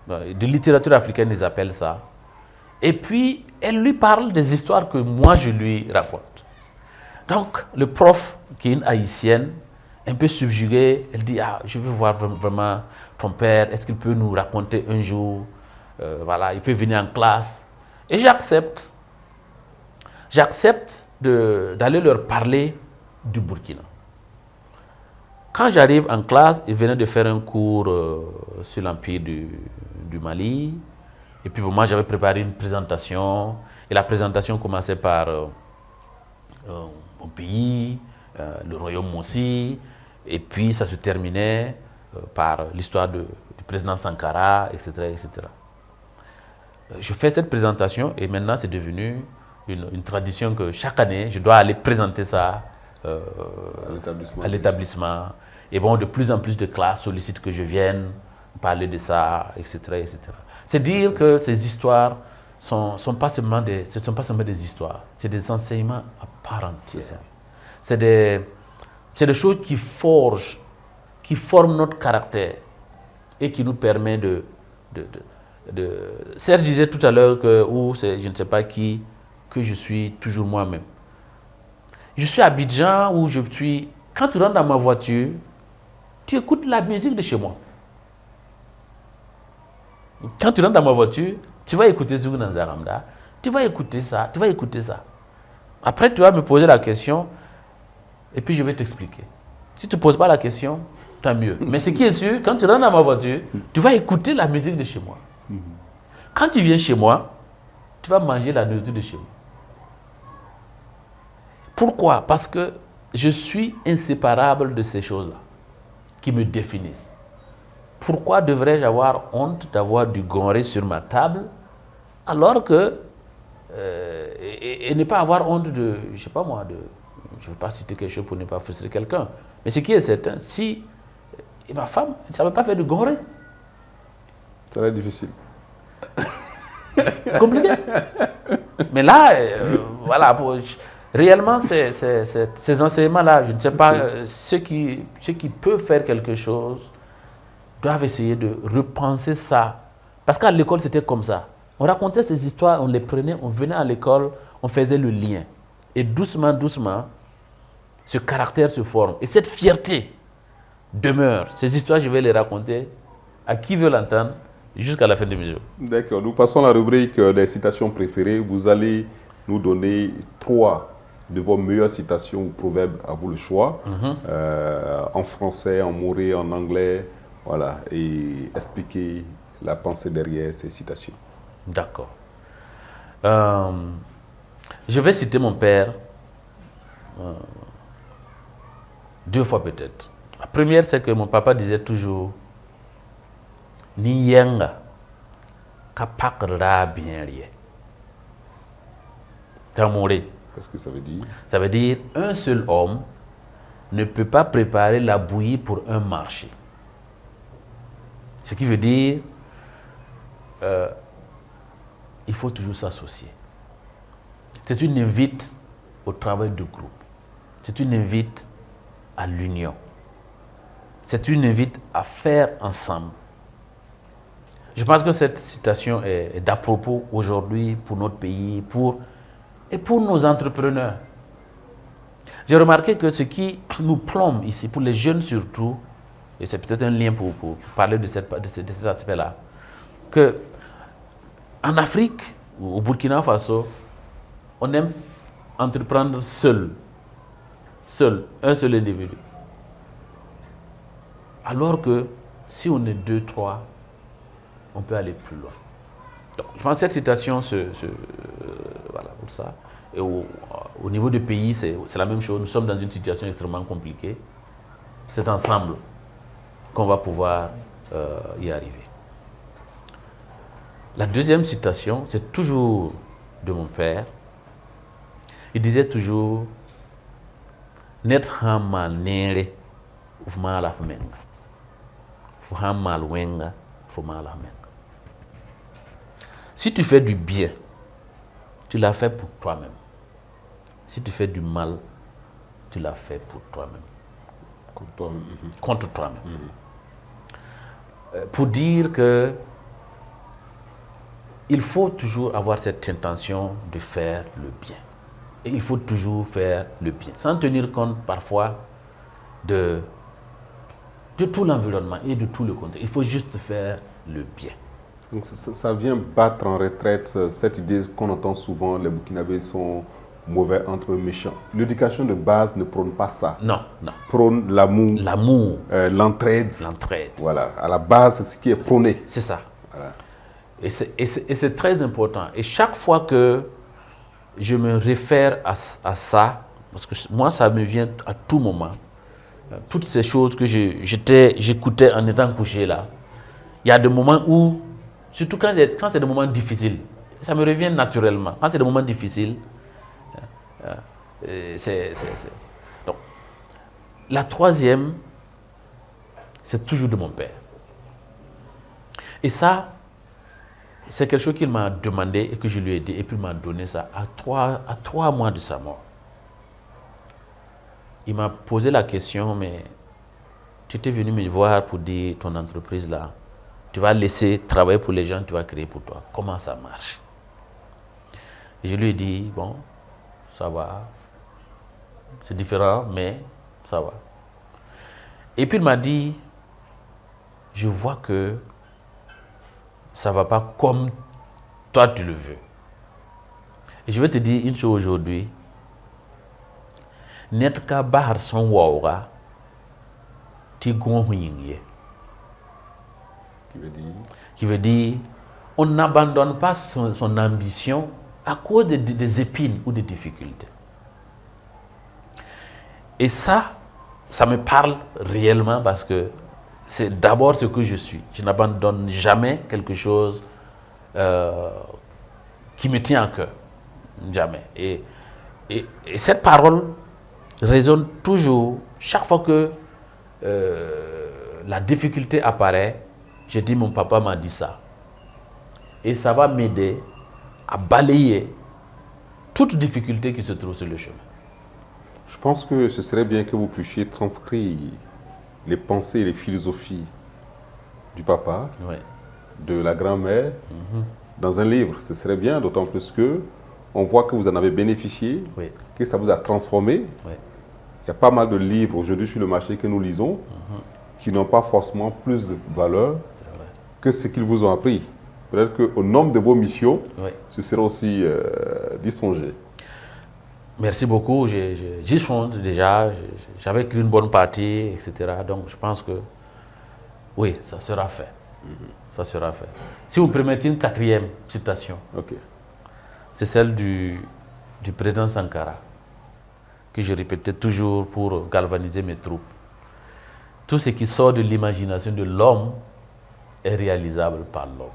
de littérature africaine, ils appellent ça. Et puis, elle lui parle des histoires que moi, je lui raconte. Donc, le prof, qui est une haïtienne, un peu subjuguée, elle dit, je veux voir vraiment ton père, est-ce qu'il peut nous raconter un jour, voilà, il peut venir en classe. Et j'accepte. J'accepte d'aller leur parler du Burkina. Quand j'arrive en classe, ils venaient de faire un cours sur l'Empire du Mali. Et puis moi, j'avais préparé une présentation. Et la présentation commençait par mon pays, le royaume aussi. Et puis ça se terminait par l'histoire du président Sankara, etc., etc. Je fais cette présentation et maintenant c'est devenu une tradition que chaque année, je dois aller présenter ça à l'établissement. Et bon, de plus en plus de classes sollicitent que je vienne parler de ça, etc., etc. C'est dire que ces histoires ce ne sont pas seulement des histoires, c'est des enseignements à part entière. C'est des choses qui forgent, qui forment notre caractère et qui nous permettent Serge disait tout à l'heure ou je ne sais pas qui, que je suis toujours moi-même. Je suis à Abidjan où je suis. Quand tu rentres dans ma voiture, tu écoutes la musique de chez moi. Quand tu rentres dans ma voiture, tu vas écouter Zungu Nanzaramda, tu vas écouter ça, tu vas écouter ça. Après, tu vas me poser la question et puis je vais t'expliquer. Si tu ne poses pas la question, tant mieux. Mais ce qui est sûr, quand tu rentres dans ma voiture, tu vas écouter la musique de chez moi. Quand tu viens chez moi, tu vas manger la nourriture de chez moi. Pourquoi? Parce que je suis inséparable de ces choses-là qui me définissent. Pourquoi devrais-je avoir honte d'avoir du goré sur ma table alors que et ne pas avoir honte de, je ne sais pas moi, je ne veux pas citer quelque chose pour ne pas frustrer quelqu'un, mais ce qui est certain, si ma femme ne savait pas faire du goré, ça va être difficile. C'est compliqué. Mais là, voilà, réellement, ces enseignements-là, je ne sais pas, ceux qui peuvent faire quelque chose doivent essayer de repenser ça. Parce qu'à l'école, c'était comme ça. On racontait ces histoires, on les prenait, on venait à l'école, on faisait le lien. Et doucement, doucement, ce caractère se forme. Et cette fierté demeure. Ces histoires, je vais les raconter à qui veut l'entendre jusqu'à la fin de mes jours. D'accord. Nous passons à la rubrique des citations préférées. Vous allez nous donner 3 de vos meilleures citations ou proverbes, à vous le choix, en français, en moré, en anglais, voilà, et expliquer la pensée derrière ces citations. D'accord. Je vais citer mon père 2 fois peut-être. La première, c'est que mon papa disait toujours « Ni yenga kapakra bien lié ». Qu'est-ce que ça veut dire? Ça veut dire un seul homme ne peut pas préparer la bouillie pour un marché. Ce qui veut dire il faut toujours s'associer. C'est une invite au travail de groupe. C'est une invite à l'union. C'est une invite à faire ensemble. Je pense que cette citation est d'à propos aujourd'hui pour notre pays et pour nos entrepreneurs. J'ai remarqué que ce qui nous plombe ici, pour les jeunes surtout, et c'est peut-être un lien pour parler de cet aspect-là, qu'en Afrique, au Burkina Faso, on aime entreprendre seul, un seul individu. Alors que si on est 2, 3, on peut aller plus loin. Donc, je pense que cette citation, voilà, pour ça. Et au niveau du pays, c'est la même chose. Nous sommes dans une situation extrêmement compliquée. C'est ensemble qu'on va pouvoir y arriver. La deuxième citation, c'est toujours de mon père. Il disait toujours net hamal nere ufmala fmenga fuhamal wenga fumala menga. Si tu fais du bien, tu l'as fait pour toi-même. Si tu fais du mal, tu l'as fait pour toi-même. Contre toi-même. Pour dire que il faut toujours avoir cette intention de faire le bien. Et il faut toujours faire le bien, sans tenir compte parfois de tout l'environnement et de tout le contexte. Il faut juste faire le bien. Donc ça vient battre en retraite cette idée qu'on entend souvent, les Burkinabés sont mauvais entre eux, méchants. L'éducation de base ne prône pas ça. Non, non. Prône l'amour. L'amour. L'entraide. L'entraide. Voilà, à la base, c'est ce qui est prôné. C'est ça. Voilà. Et c'est très important. Et chaque fois que je me réfère à ça, parce que moi, ça me vient à tout moment, toutes ces choses que j'écoutais en étant couché là, il y a des moments où, surtout quand c'est des moments difficiles, ça me revient naturellement. Quand c'est des moments difficiles, Donc, la troisième, c'est toujours de mon père. Et ça, c'est quelque chose qu'il m'a demandé et que je lui ai dit, et puis il m'a donné ça à 3 mois de sa mort. Il m'a posé la question, mais tu étais venu me voir pour dire ton entreprise là, tu vas laisser travailler pour les gens, tu vas créer pour toi. Comment ça marche? Et je lui ai dit, bon, ça va, c'est différent, mais ça va. Et puis il m'a dit, je vois que ça ne va pas comme toi tu le veux. Et je vais te dire une chose aujourd'hui. Netka bahar son waura, ti gon huyingye. Qui veut dire, on n'abandonne pas son ambition à cause des épines ou des difficultés. Et ça me parle réellement parce que c'est d'abord ce que je suis. Je n'abandonne jamais quelque chose qui me tient à cœur. Jamais. Et cette parole résonne toujours. Chaque fois que la difficulté apparaît, je dis mon papa m'a dit ça. Et ça va m'aider à balayer toute difficulté qui se trouve sur le chemin. Je pense que ce serait bien que vous puissiez transcrire les pensées et les philosophies du papa, oui, de la grand-mère, dans un livre. Ce serait bien, d'autant plus que on voit que vous en avez bénéficié, oui, que ça vous a transformé. oui. Il y a pas mal de livres aujourd'hui sur le marché que nous lisons qui n'ont pas forcément plus de valeur que ce qu'ils vous ont appris. Peut-être qu'au nombre de vos missions, Oui. ce serait aussi d'y songer. Merci beaucoup. J'y songe déjà. J'avais écrit une bonne partie, etc. Donc je pense que oui, ça sera fait. Ça sera fait. Si vous permettez une 4e citation, Ok. c'est celle du président Sankara, que je répétais toujours pour galvaniser mes troupes. Tout ce qui sort de l'imagination de l'homme est réalisable par l'homme.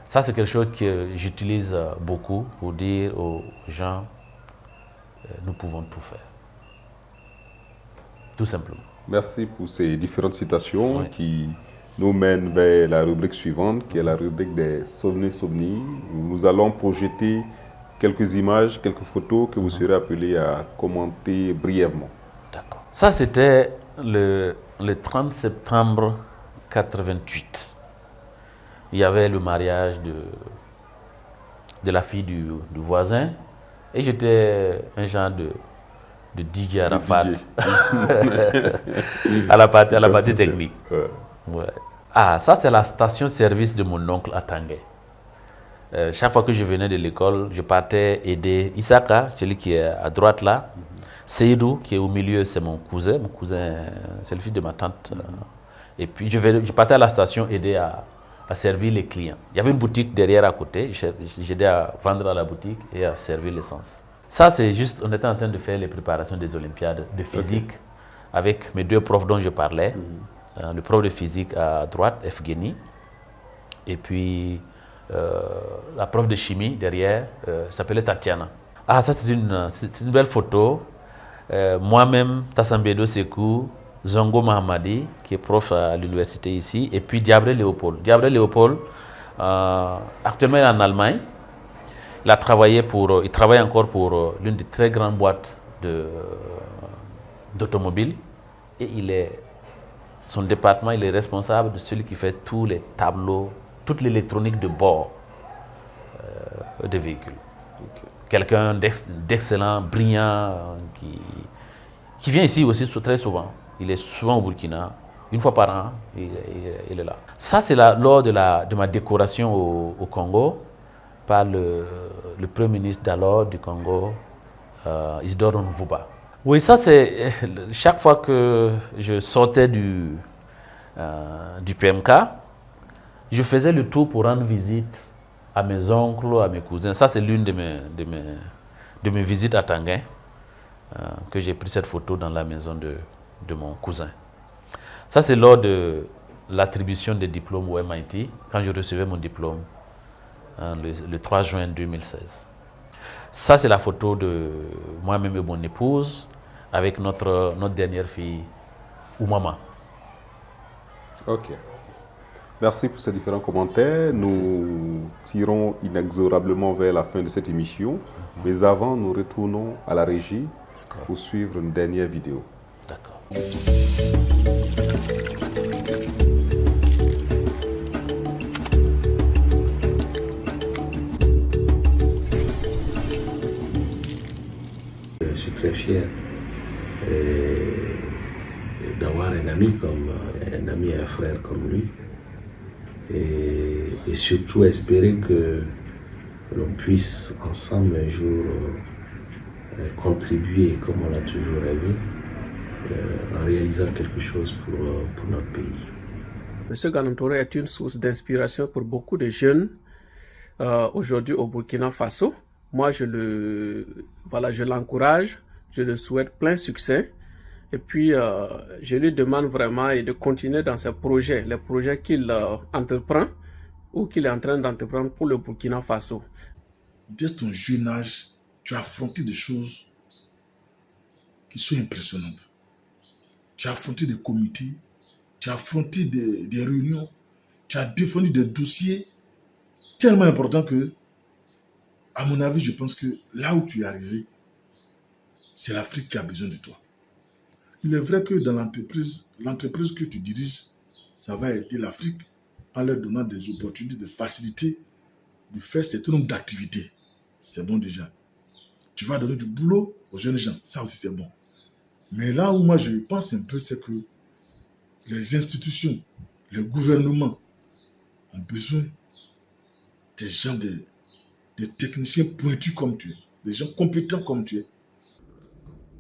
Ça, c'est quelque chose que j'utilise beaucoup pour dire aux gens, nous pouvons tout faire. Tout simplement. Merci pour ces différentes citations Oui. qui nous mène vers la rubrique suivante, qui est la rubrique des souvenirs. Nous allons projeter quelques images, quelques photos que vous serez appelés à commenter brièvement. D'accord. Ça, c'était le 30 septembre 88. Il y avait le mariage de la fille du voisin et j'étais un genre de DJ Arafat à la partie technique. Ouais. Ah, ça c'est la station-service de mon oncle à Tanguay. Chaque fois que je venais de l'école, je partais aider Isaka, celui qui est à droite là. Seydou, qui est au milieu, c'est mon cousin. Mon cousin, c'est le fils de ma tante. Et puis je partais à la station aider à servir les clients. Il y avait une boutique derrière à côté. J'aidais à vendre à la boutique et à servir l'essence. Ça, c'est juste, on était en train de faire les préparations des Olympiades de physique avec mes deux profs dont je parlais. Le prof de physique à droite, Efgeni, et puis la prof de chimie derrière, s'appelait Tatiana. Ah, ça c'est une belle photo. Moi-même, Tassambedo Sekou, Zongo Mahamadi, qui est prof à l'université ici, et puis Diabré Léopold. Diabré Léopold, actuellement il est en Allemagne. Il travaille encore pour l'une des très grandes boîtes d'automobiles. Et son département, il est responsable de celui qui fait tous les tableaux, toute l'électronique de bord des véhicules. Quelqu'un d'excellent, brillant, qui vient ici aussi très souvent. Il est souvent au Burkina, une fois par an, il est là. Ça, c'est lors de ma décoration au Congo par le Premier ministre d'alors du Congo, Isidore Nvuba. Oui, ça c'est chaque fois que je sortais du PMK, je faisais le tour pour rendre visite à mes oncles, à mes cousins. Ça c'est l'une de mes visites à Tanguay, que j'ai pris cette photo dans la maison de mon cousin. Ça c'est lors de l'attribution des diplômes au MIT, quand je recevais mon diplôme le 3 juin 2016. Ça, c'est la photo de moi-même et mon épouse avec notre dernière fille, Oumama. Ok. Merci pour ces différents commentaires. Nous tirons inexorablement vers la fin de cette émission. Mais avant, nous retournons à la régie pour suivre une dernière vidéo. D'accord. Je suis très fier d'avoir un ami et un frère comme lui. Et surtout espérer que l'on puisse ensemble un jour contribuer, comme on l'a toujours rêvé, en réalisant quelque chose pour notre pays. Monsieur Ganem Touré est une source d'inspiration pour beaucoup de jeunes aujourd'hui au Burkina Faso. Moi, je l'encourage, je le souhaite plein succès. Et puis, je lui demande vraiment de continuer dans ses projets, les projets qu'il entreprend ou qu'il est en train d'entreprendre pour le Burkina Faso. Dès ton jeune âge, tu as affronté des choses qui sont impressionnantes. Tu as affronté des comités, tu as affronté des réunions, tu as défendu des dossiers tellement importants que, à mon avis, je pense que là où tu es arrivé, c'est l'Afrique qui a besoin de toi. Il est vrai que dans l'entreprise que tu diriges, ça va aider l'Afrique en leur donnant des opportunités, des facilités, de faire un certain nombre d'activités. C'est bon déjà. Tu vas donner du boulot aux jeunes gens, ça aussi c'est bon. Mais là où moi je pense un peu, c'est que les institutions, le gouvernement ont besoin des gens, des techniciens pointus comme tu es, des gens compétents comme tu es.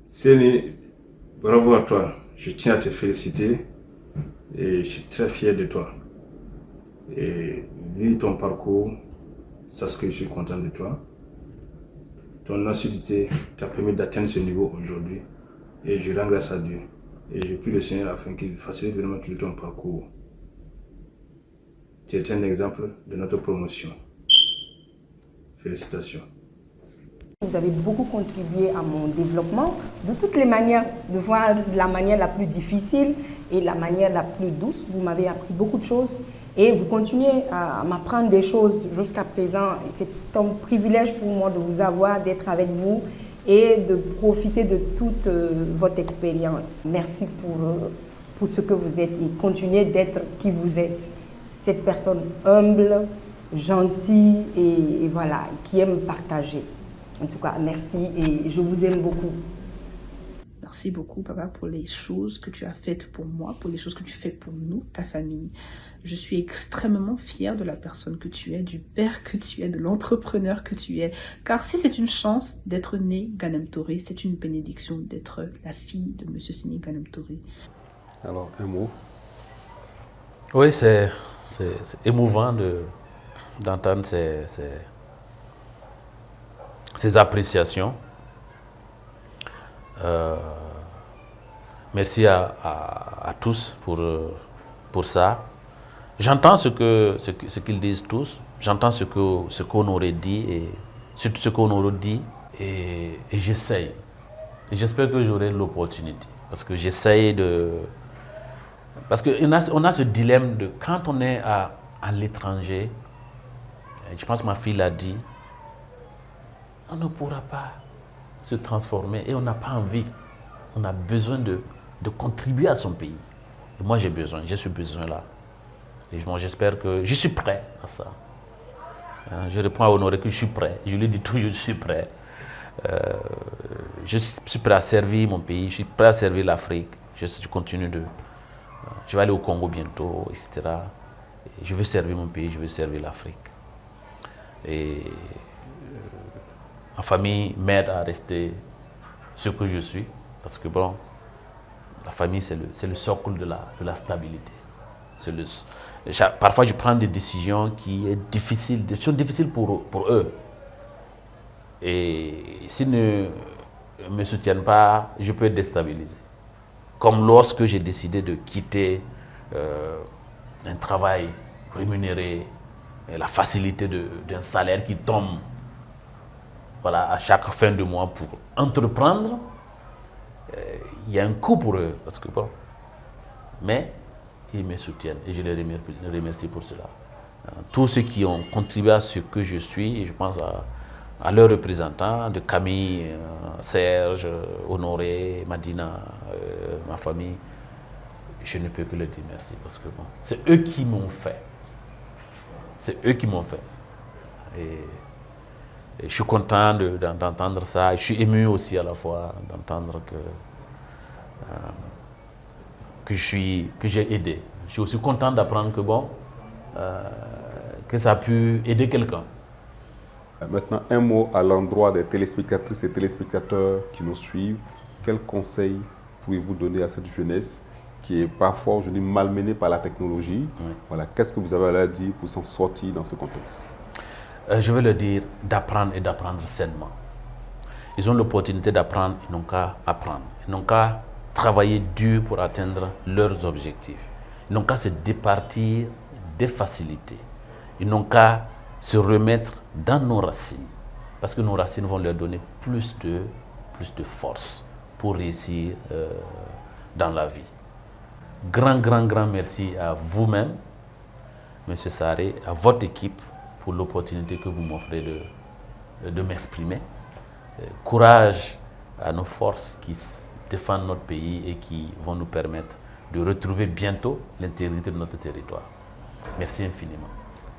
Séni, bravo à toi. Je tiens à te féliciter et je suis très fier de toi. Et vu ton parcours, sache que je suis content de toi. Ton assiduité t'a permis d'atteindre ce niveau aujourd'hui et je rends grâce à Dieu. Et je prie le Seigneur afin qu'il facilite vraiment tout ton parcours. Tu es un exemple de notre promotion. Félicitations. Vous avez beaucoup contribué à mon développement, de toutes les manières, de voir la manière la plus difficile et la manière la plus douce. Vous m'avez appris beaucoup de choses et vous continuez à m'apprendre des choses jusqu'à présent. C'est un privilège pour moi de vous avoir, d'être avec vous et de profiter de toute votre expérience. Merci pour ce que vous êtes et continuez d'être qui vous êtes. Cette personne humble, gentille et voilà, qui aime partager. En tout cas, merci et je vous aime beaucoup. Merci beaucoup, papa, pour les choses que tu as faites pour moi, pour les choses que tu fais pour nous, ta famille. Je suis extrêmement fière de la personne que tu es, du père que tu es, de l'entrepreneur que tu es. Car si c'est une chance d'être né Ganem Touré, c'est une bénédiction d'être la fille de M. Séni Ganem Touré. Alors, un mot. Oui, c'est émouvant d'entendre ces appréciations. Merci à tous pour ça. J'entends ce qu'ils disent tous, j'entends ce qu'on aurait dit et surtout ce qu'on aurait dit et j'essaye. Et j'espère que j'aurai l'opportunité parce que j'essaye de... Parce qu'on a ce dilemme de quand on est à l'étranger, je pense que ma fille l'a dit, on ne pourra pas se transformer et on n'a pas envie. On a besoin de contribuer à son pays. Et moi, j'ai ce besoin-là. Et j'espère que je suis prêt à ça. Je réponds à Honoré que je suis prêt. Je lui dis toujours, je suis prêt. Je suis prêt à servir mon pays, je suis prêt à servir l'Afrique. Je continue je vais aller au Congo bientôt, etc. Et je veux servir mon pays, je veux servir l'Afrique. Et ma famille m'aide à rester ce que je suis, parce que bon, la famille c'est le socle de la stabilité. Parfois je prends des décisions qui sont difficiles pour eux. Et s'ils ne me soutiennent pas, je peux être déstabilisé. Comme lorsque j'ai décidé de quitter un travail rémunéré, la facilité d'un salaire qui tombe à chaque fin de mois pour entreprendre, il y a un coût pour eux. Parce que bon, mais ils me soutiennent et je les remercie pour cela. Tous ceux qui ont contribué à ce que je suis, et je pense à leurs représentants, de Camille, Serge, Honoré, Madina, ma famille, je ne peux que leur dire merci parce que bon, c'est eux qui m'ont fait. C'est eux qui m'ont fait. Et je suis content d'entendre ça. Je suis ému aussi à la fois d'entendre que j'ai aidé. Je suis aussi content d'apprendre que ça a pu aider quelqu'un. Maintenant, un mot à l'endroit des téléspectatrices et téléspectateurs qui nous suivent. Quel conseil pouvez-vous donner à cette jeunesse qui est parfois aujourd'hui malmenée par la technologie? Oui. Voilà, qu'est-ce que vous avez à leur dire pour s'en sortir dans ce contexte? Je veux leur dire d'apprendre et d'apprendre sainement. Ils ont l'opportunité d'apprendre, ils n'ont qu'à apprendre. Ils n'ont qu'à travailler dur pour atteindre leurs objectifs. Ils n'ont qu'à se départir des facilités. Ils n'ont qu'à se remettre dans nos racines. Parce que nos racines vont leur donner plus de force pour réussir dans la vie. Grand merci à vous-même, M. Sarré, à votre équipe pour l'opportunité que vous m'offrez de m'exprimer. Courage à nos forces qui défendent notre pays et qui vont nous permettre de retrouver bientôt l'intégrité de notre territoire. Merci infiniment.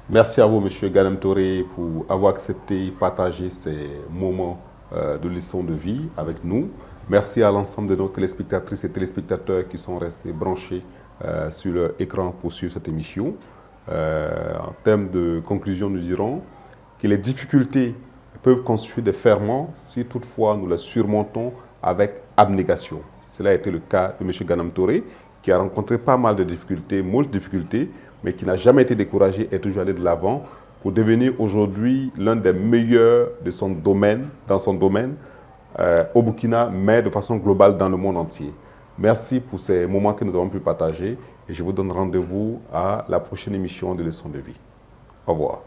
Merci à vous, M. Ganem Touré, pour avoir accepté de partager ces moments de leçons de vie avec nous. Merci à l'ensemble de nos téléspectatrices et téléspectateurs qui sont restés branchés sur leur écran pour suivre cette émission. En termes de conclusion, nous dirons que les difficultés peuvent constituer des ferments si toutefois nous les surmontons avec abnégation. Cela a été le cas de M. Ganem Touré, qui a rencontré pas mal de difficultés, moult difficultés, mais qui n'a jamais été découragé et toujours allé de l'avant pour devenir aujourd'hui l'un des meilleurs de son domaine, dans son domaine, au Burkina, mais de façon globale dans le monde entier. Merci pour ces moments que nous avons pu partager et je vous donne rendez-vous à la prochaine émission de Leçons de vie. Au revoir.